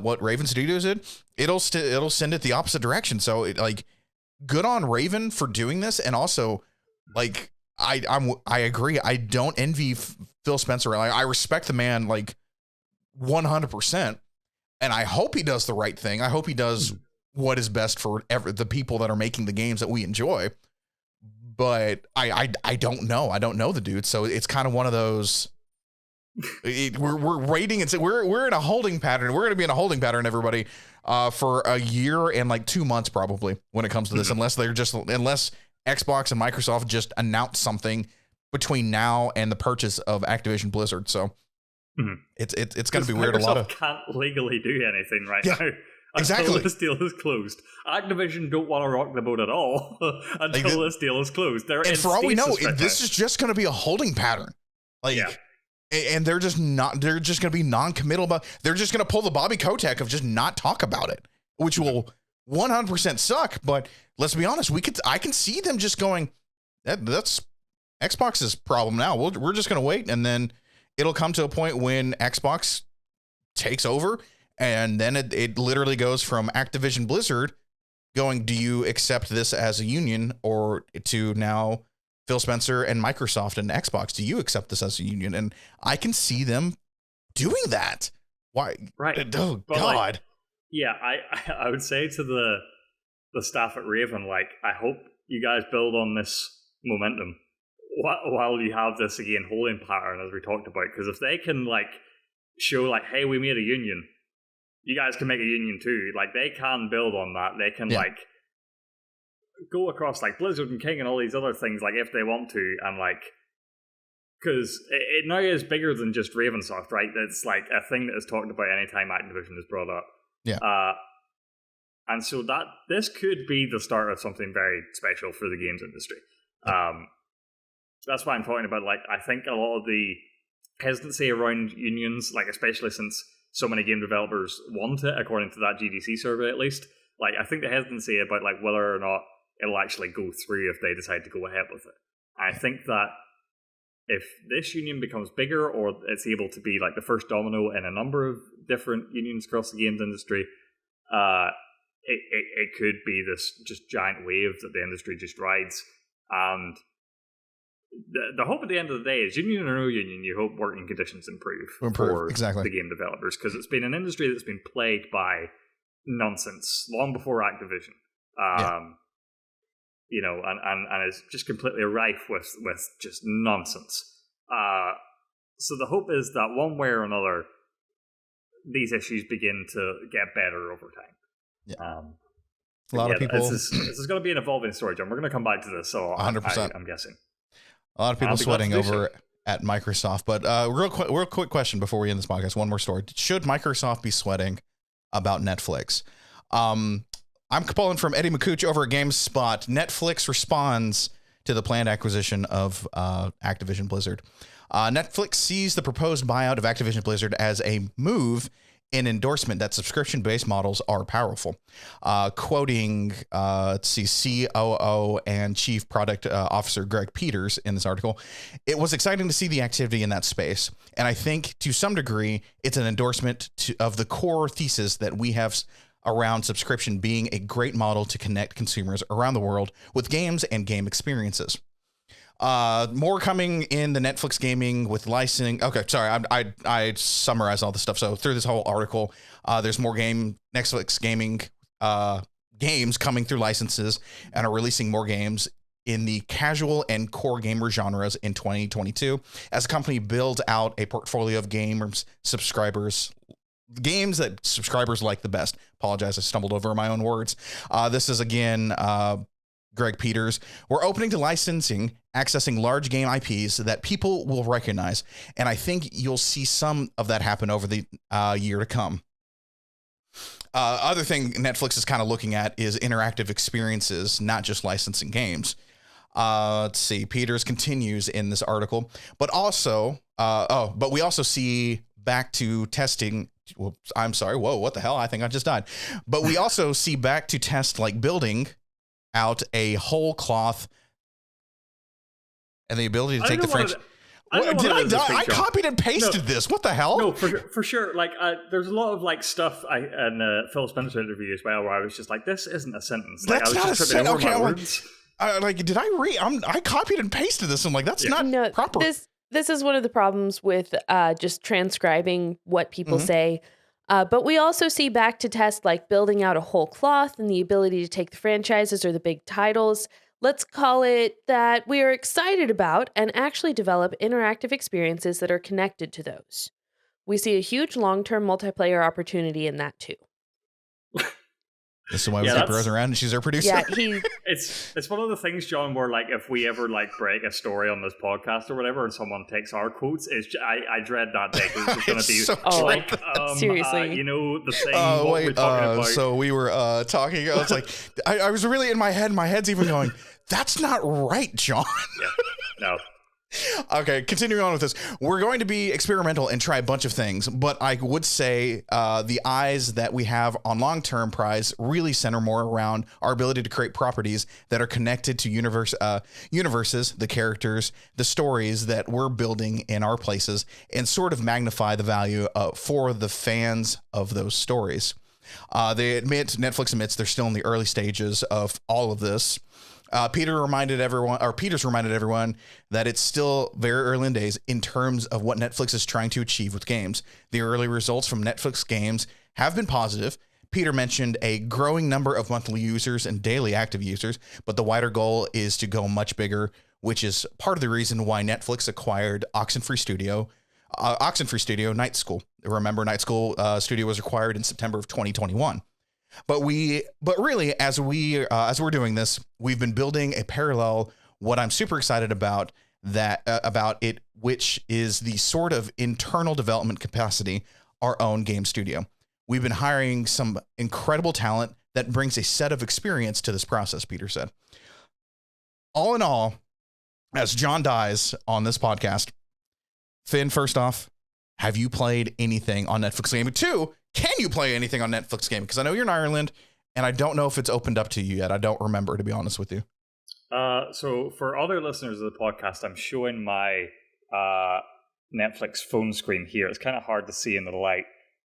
what Raven Studios did. It'll send it the opposite direction. So good on Raven for doing this, and also, like, I agree. I don't envy Phil Spencer. Like, I respect the man, like, 100%, and I hope he does the right thing. I hope he does what is best for the people that are making the games that we enjoy. But I don't know. I don't know the dude, so it's kind of one of those. We're waiting, and we're in a holding pattern. We're going to be in a holding pattern, everybody, for a year and like 2 months probably when it comes to this, unless Xbox and Microsoft just announce something between now and the purchase of Activision Blizzard. So. Mm-hmm. It's going to be weird. Microsoft can't legally do anything right now. Exactly. Until this deal is closed. Activision don't want to rock the boat at all until this deal is closed. And for all we know, this is just going to be a holding pattern. And they're just going to be non-committal about, they're just going to pull the Bobby Kotick of just not talk about it, which will 100% suck. But let's be honest, I can see them just going, that's Xbox's problem now. We're just going to wait. And then it'll come to a point when Xbox takes over. And then it literally goes from Activision Blizzard going, do you accept this as a union, or to now Phil Spencer and Microsoft and Xbox, do you accept this as a union? And I can see them doing that. Why? Right. Oh, but God. I would say to the staff at Raven, I hope you guys build on this momentum while you have this, again, holding pattern, as we talked about. Because if they can, show, hey, we made a union, you guys can make a union too. They can build on that. They can, go across Blizzard and King and all these other things if they want to, and because it now is bigger than just Ravensoft, right? It's a thing that is talked about anytime Activision is brought up. And so this could be the start of something very special for the games industry. That's why I'm talking about I think a lot of the hesitancy around unions, especially since so many game developers want it, according to that GDC survey at least, I think the hesitancy about whether or not it'll actually go through if they decide to go ahead with it. I think that if this union becomes bigger, or it's able to be the first domino in a number of different unions across the games industry, it could be this just giant wave that the industry just rides. And the hope at the end of the day is, union or no union, you hope working conditions improve for exactly. the game developers, because it's been an industry that's been plagued by nonsense long before Activision. And it's just completely rife with just nonsense. So the hope is that one way or another, these issues begin to get better over time. Yeah. A lot of people. This is going to be an evolving story, John. We're going to come back to this. So 100%. I'm guessing. A lot of people sweating over at Microsoft. But real quick question before we end this podcast. One more story. Should Microsoft be sweating about Netflix? I'm pulling from Eddie McCooch over at GameSpot. Netflix responds to the planned acquisition of Activision Blizzard. Netflix sees the proposed buyout of Activision Blizzard as a move in endorsement that subscription-based models are powerful. Quoting, COO and Chief Product Officer Greg Peters in this article, it was exciting to see the activity in that space. And I think to some degree, it's an endorsement of the core thesis that we have around subscription being a great model to connect consumers around the world with games and game experiences. More coming in the Netflix gaming with licensing. Okay, sorry, I summarized all the stuff. So through this whole article, there's more Netflix gaming games coming through licenses, and are releasing more games in the casual and core gamer genres in 2022 as the company builds out a portfolio of games that subscribers like the best. Apologize, I stumbled over my own words. This is again Greg Peters. We're opening to licensing, accessing large game IPs that people will recognize, and I think you'll see some of that happen over the year to come. Other thing Netflix is kind of looking at is interactive experiences, not just licensing games. Let's see. Peters continues in this article, but we also see back to testing. Whoops, I'm sorry. Whoa, what the hell? I think I just died. But we also see back to test building out a whole cloth and the ability to take the French. Did I die? I copied and pasted this. What the hell? No, for sure. There's a lot of stuff in Phil Spencer interview as well, where I was just this isn't a sentence. That's not a sentence. Okay, did I read? I copied and pasted this. I'm that's not proper. This is one of the problems with just transcribing what people say. But we also see back to test building out a whole cloth and the ability to take the franchises or the big titles. Let's call it that we are excited about and actually develop interactive experiences that are connected to those. We see a huge long-term multiplayer opportunity in that too. This is why we keep Rose around, and she's our producer. Yeah, it's one of the things, John, where like if we ever like break a story on this podcast or whatever, and someone takes our quotes, I dread that day. It's going to be so like seriously, you know, the thing. What we're talking about. So we were talking. I was like, I was really in my head. My head's even going. That's not right, John. Yeah, no. Okay, continuing on with this, we're going to be experimental and try a bunch of things, but I would say the eyes that we have on long-term prize really center more around our ability to create properties that are connected to universes, the characters, the stories that we're building in our places, and sort of magnify the value for the fans of those stories. Netflix admits they're still in the early stages of all of this. Peter's reminded everyone that it's still very early in days in terms of what Netflix is trying to achieve with games. The early results from Netflix games have been positive. Peter mentioned a growing number of monthly users and daily active users, but the wider goal is to go much bigger, which is part of the reason why Netflix acquired Oxenfree Studio, Night School. Remember, Night School Studio was acquired in September of 2021. But really, as we're doing this, we've been building a parallel. What I'm super excited about it, which is the sort of internal development capacity, our own game studio. We've been hiring some incredible talent that brings a set of experience to this process. Peter said, all in all, as John dies on this podcast, Finn, first off, have you played anything on Netflix Gaming? 2, can you play anything on Netflix Gaming? Because I know you're in Ireland, and I don't know if it's opened up to you yet. I don't remember, to be honest with you. So for other listeners of the podcast, I'm showing my Netflix phone screen here. It's kind of hard to see in the light.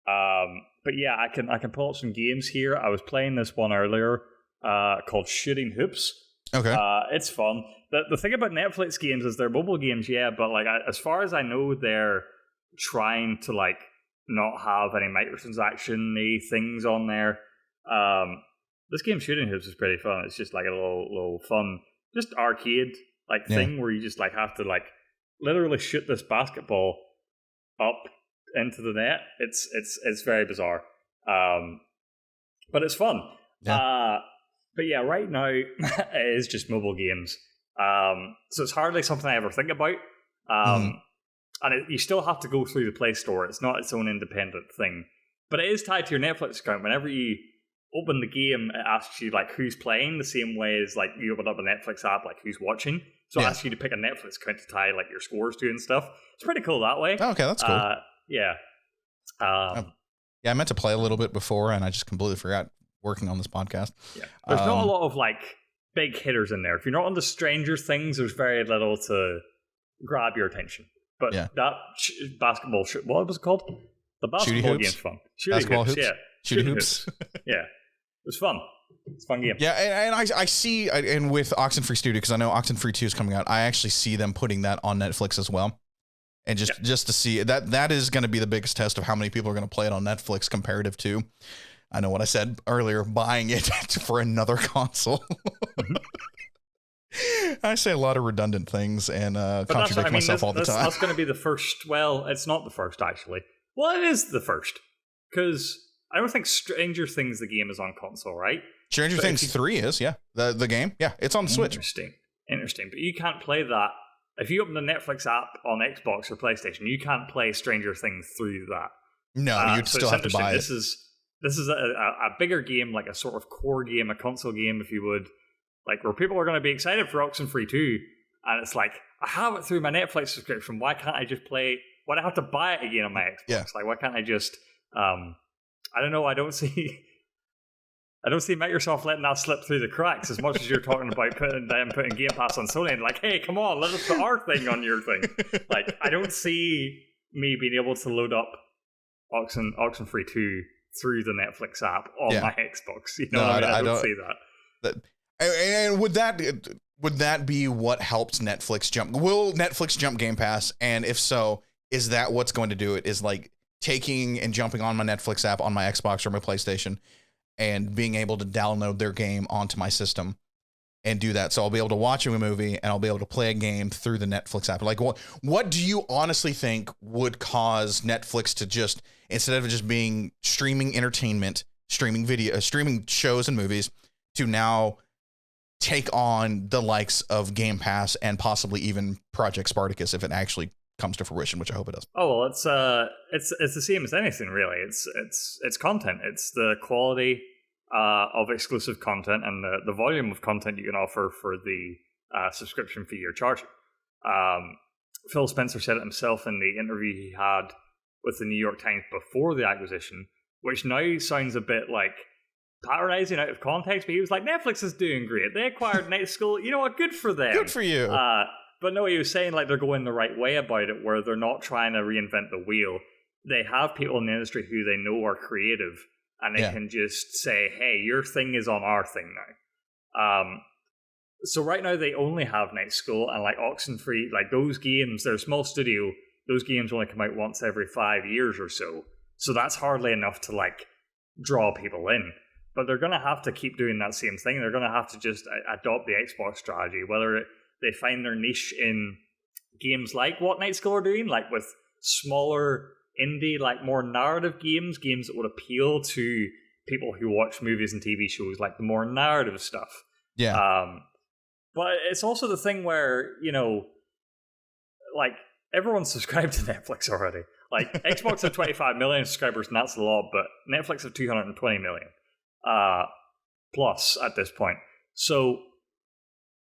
But yeah, I can pull up some games here. I was playing this one earlier called Shooting Hoops. Okay. It's fun. The thing about Netflix games is they're mobile games, yeah, but like as far as I know, they're trying to like not have any microtransaction-y things on there. This game Shooting Hoops is pretty fun. It's just like a little fun, just arcade like thing where you just like have to like literally shoot this basketball up into the net. It's very bizarre, but it's fun. Yeah. But yeah, right now it is just mobile games. So it's hardly something I ever think about. And you still have to go through the Play Store. It's not its own independent thing. But it is tied to your Netflix account. Whenever you open the game, it asks you like who's playing, the same way as like you open up a Netflix app, like who's watching. So it asks you to pick a Netflix account to tie like your scores to and stuff. It's pretty cool that way. Oh, okay, that's cool. Yeah. I meant to play a little bit before, and I just completely forgot working on this podcast. Yeah. There's not a lot of like big hitters in there. If you're not into Stranger Things, there's very little to grab your attention. But that basketball, what was it called? The basketball game's fun. Basketball hoops? Yeah. Shooting hoops. Yeah. It was fun. It's a fun game. Yeah, and I see, and with Oxenfree Studio, because I know Oxenfree 2 is coming out, I actually see them putting that on Netflix as well. And just to see, that is going to be the biggest test of how many people are going to play it on Netflix comparative to, I know what I said earlier, buying it for another console. I say a lot of redundant things and contradict myself all the time. That's going to be the first. Well, it's not the first, actually. Well, it is the first. Because I don't think Stranger Things, the game, is on console, right? Stranger Things 3 is, yeah. The game, yeah. It's on the Switch. Interesting. But you can't play that. If you open the Netflix app on Xbox or PlayStation, you can't play Stranger Things through that. No, you'd still have to buy it. This is a bigger game, like a sort of core game, a console game, if you would. Like, where people are going to be excited for Oxenfree 2, and it's like, I have it through my Netflix subscription, why can't I just play, why do I have to buy it again on my Xbox? Yeah. Like, why can't I just, I don't know, I don't see Microsoft letting that slip through the cracks as much as you're talking about putting Game Pass on Sony, and like, hey, come on, let us put our thing on your thing. Like, I don't see me being able to load up Oxenfree 2 through the Netflix app on my Xbox. You know, I don't see that. And would that be what helps Netflix jump? Will Netflix jump Game Pass? And if so, is that what's going to do it? Is like taking and jumping on my Netflix app on my Xbox or my PlayStation and being able to download their game onto my system and do that. So I'll be able to watch a movie and I'll be able to play a game through the Netflix app. Like, what do you honestly think would cause Netflix to just, instead of just being streaming entertainment, streaming shows and movies to now take on the likes of Game Pass and possibly even Project Spartacus if it actually comes to fruition, which I hope it does. Oh well, it's the same as anything really. It's content. It's the quality of exclusive content and the volume of content you can offer for the subscription fee you're charging. Phil Spencer said it himself in the interview he had with the New York Times before the acquisition, which now sounds a bit like patronizing out of context, but he was like, Netflix is doing great. They acquired Night School. You know what? Good for them. Good for you. But no, he was saying like they're going the right way about it, where they're not trying to reinvent the wheel. They have people in the industry who they know are creative, and they can just say, hey, your thing is on our thing now. So right now they only have Night School and like Oxenfree, like those games, they're a small studio, those games only come out once every 5 years or so. So that's hardly enough to like draw people in. But they're going to have to keep doing that same thing. They're going to have to just adopt the Xbox strategy, whether they find their niche in games like what Night School are doing, like with smaller indie, like more narrative games that would appeal to people who watch movies and TV shows, like the more narrative stuff. Yeah. But it's also the thing where, you know, like everyone's subscribed to Netflix already. Like Xbox have 25 million subscribers, and that's a lot, but Netflix have 220 million plus at this point. So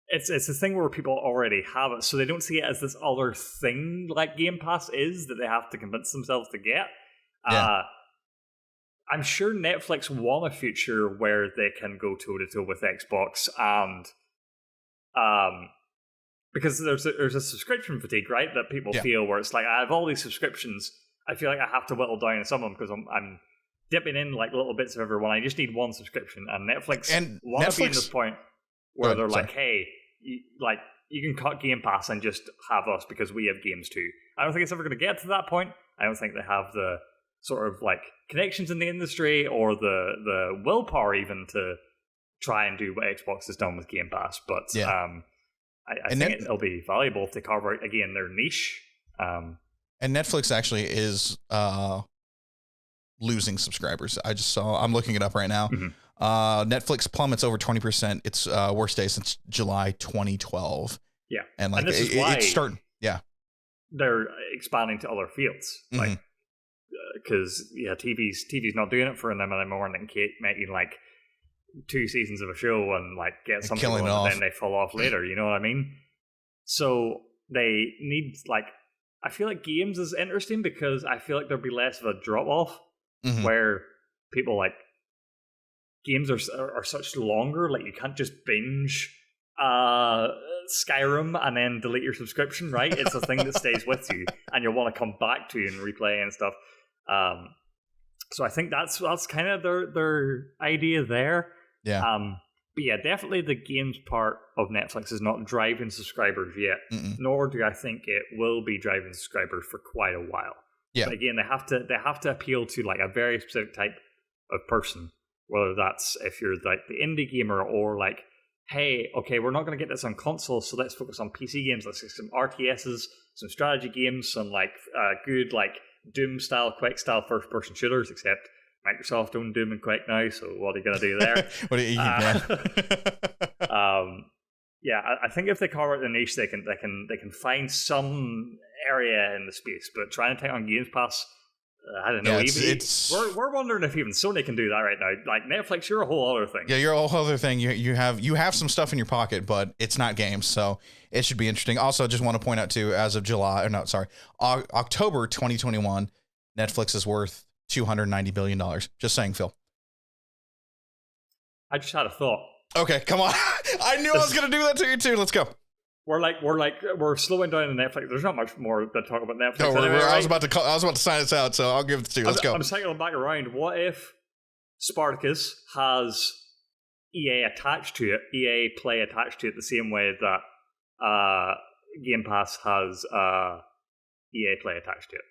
it's a thing where people already have it, so they don't see it as this other thing like Game Pass is that they have to convince themselves to get. Yeah. I'm sure Netflix want a future where they can go toe-to-toe with Xbox, and because there's a subscription fatigue, right, that people feel, where it's like, I have all these subscriptions, I feel like I have to whittle down some of them because I'm dipping in like little bits of everyone. I just need one subscription, and Netflix want to be in this point where they're like, hey, you can cut Game Pass and just have us because we have games too. I don't think it's ever going to get to that point. I don't think they have the sort of like connections in the industry or the willpower even to try and do what Xbox has done with Game Pass. But I think it'll be valuable if they carve out again their niche. And Netflix actually is losing subscribers. I'm looking it up right now. Mm-hmm. Netflix plummets over 20%. It's worst day since July 2012. Yeah. And like this is why it's starting. Yeah. They're expanding to other fields. Like, because TV's not doing it for them anymore, and then making like 2 seasons of a show and like get something going, and then they fall off later. You know what I mean? So they need like, I feel like games is interesting because I feel like there'll be less of a drop off where people like games are such longer. Like you can't just binge Skyrim and then delete your subscription, right? It's a thing that stays with you and you'll want to come back to and replay and stuff. So I think that's kind of their idea there. Yeah. But yeah, definitely the games part of Netflix is not driving subscribers yet, nor do I think it will be driving subscribers for quite a while. Yeah. But again, they have to appeal to like a very specific type of person, whether that's if you're like the indie gamer or like, hey, okay, we're not going to get this on console, so let's focus on PC games. Let's get some RTSs, some strategy games, some like good like Doom style, Quake style first person shooters, except Microsoft own Doom and Quake now, so what are you going to do there? What are you yeah, I think if they carve out the niche, they can find some area in the space. But trying to take on Games Pass, I don't know. Yeah, we're wondering if even Sony can do that right now. Like Netflix, you're a whole other thing. Yeah, you're a whole other thing. You have some stuff in your pocket, but it's not games, so it should be interesting. Also, just want to point out too, as of October 2021, Netflix is worth $290 billion. Just saying, Phil. I just had a thought. Okay, come on. I knew I was going to do that to you too. Let's go. We're slowing down on Netflix. There's not much more to talk about Netflix. No, anyway, right? I was about to sign this out, so I'll give it to you. Let's go. I'm cycling back around. What if Spartacus has EA attached to it, EA Play attached to it, the same way that Game Pass has EA Play attached to it?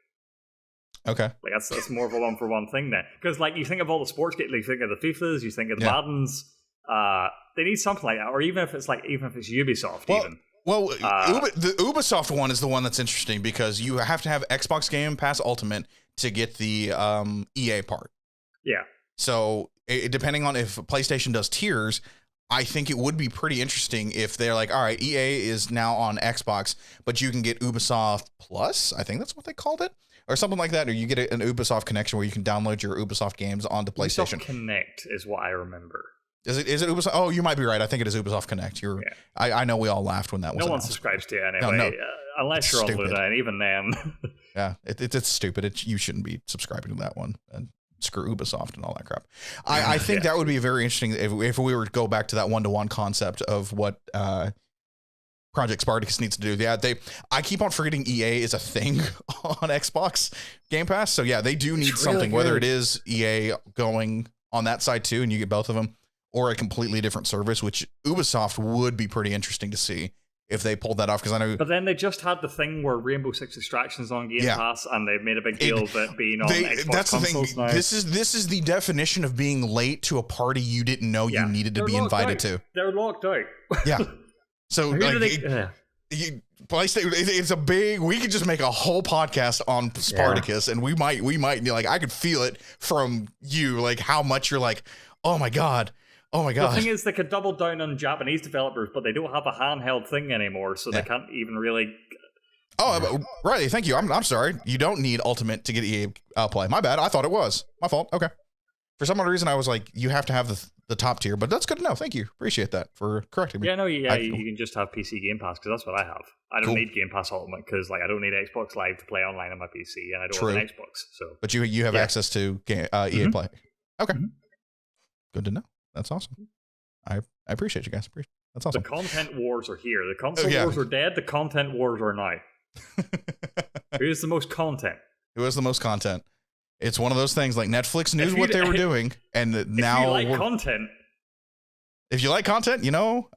Okay. Like that's more of a one for one thing then. Because like you think of all the sports games, you think of the FIFAs, you think of the Maddens, they need something like that. Or even if it's Ubisoft even. Well, the Ubisoft one is the one that's interesting because you have to have Xbox Game Pass Ultimate to get the EA part. Yeah. So depending on if PlayStation does tiers, I think it would be pretty interesting if they're like, all right, EA is now on Xbox, but you can get Ubisoft Plus. I think that's what they called it, or something like that. Or you get an Ubisoft connection where you can download your Ubisoft games onto PlayStation. Ubisoft Connect is what I remember. Is it Ubisoft? Oh, you might be right. I think it is Ubisoft Connect. I know we all laughed when that was announced. No one subscribes to it anyway, no. Unless you're on Luna, and even then. Yeah, it's stupid. You shouldn't be subscribing to that one. And screw Ubisoft and all that crap. I think that would be very interesting if we were to go back to that one-to-one concept of what Project Spartacus needs to do. Yeah, I keep on forgetting EA is a thing on Xbox Game Pass. So yeah, they do need something, whether it is EA going on that side too, and you get both of them, or a completely different service, which Ubisoft would be pretty interesting to see if they pulled that off, because I know. But then they just had the thing where Rainbow Six Extraction's on Game Pass, and they made a big deal of it being on Xbox that's consoles the thing. now. This is the definition of being late to a party you didn't know you needed to be invited to. They're locked out. Yeah. So PlayStation, it's a big. We could just make a whole podcast on Spartacus, and we might like. I could feel it from you, like how much you're like, oh my god. Oh my god! The thing is, they could double down on Japanese developers, but they don't have a handheld thing anymore, so they can't even really. Oh, Riley, thank you. I'm sorry. You don't need Ultimate to get EA Play. My bad. I thought it was my fault. Okay. For some odd reason, I was like, you have to have the top tier, but that's good to know. Thank you. Appreciate that for correcting me. Yeah, no, you can just have PC Game Pass because that's what I have. I don't need Game Pass Ultimate because I don't need Xbox Live to play online on my PC, and I don't have an Xbox. So, but you have access to EA Play. Okay. Good to know. That's awesome. I appreciate you guys. That's awesome. The content wars are here. The console wars are dead. The content wars are now. Who has the most content? Who has the most content? It's one of those things like Netflix knew what they were doing, and now if you like content. If you like content, why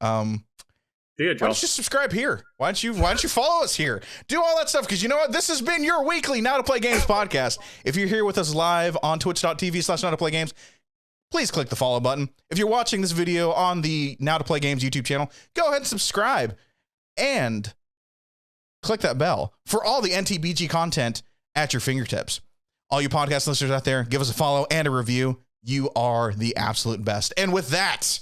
don't you subscribe here? Why don't you follow us here? Do all that stuff, because you know what? This has been your weekly Now to Play Games podcast. If you're here with us live on twitch.tv/Now to Play Games, please click the follow button. If you're watching this video on the Now to Play Games YouTube channel, go ahead and subscribe and click that bell for all the NTBG content at your fingertips. All you podcast listeners out there, give us a follow and a review. You are the absolute best. And with that,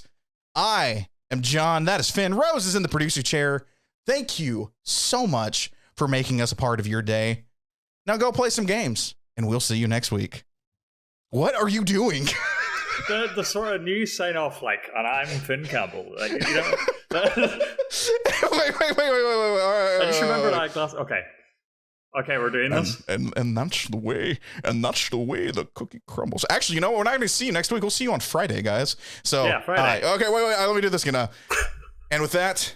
I am John. That is Finn. Rose is in the producer chair. Thank you so much for making us a part of your day. Now go play some games, and we'll see you next week. What are you doing? The sort of new sign off, like, and I'm Finn Campbell. Like, wait. I just remember that glass. Okay, we're doing this. And that's the way the cookie crumbles. Actually, we're not going to see you next week. We'll see you on Friday, guys. So, yeah, Friday. Okay, wait, let me do this again. And with that,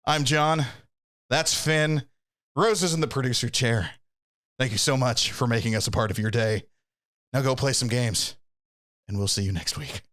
I'm John. That's Finn. Rose is in the producer chair. Thank you so much for making us a part of your day. Now go play some games, and we'll see you next week.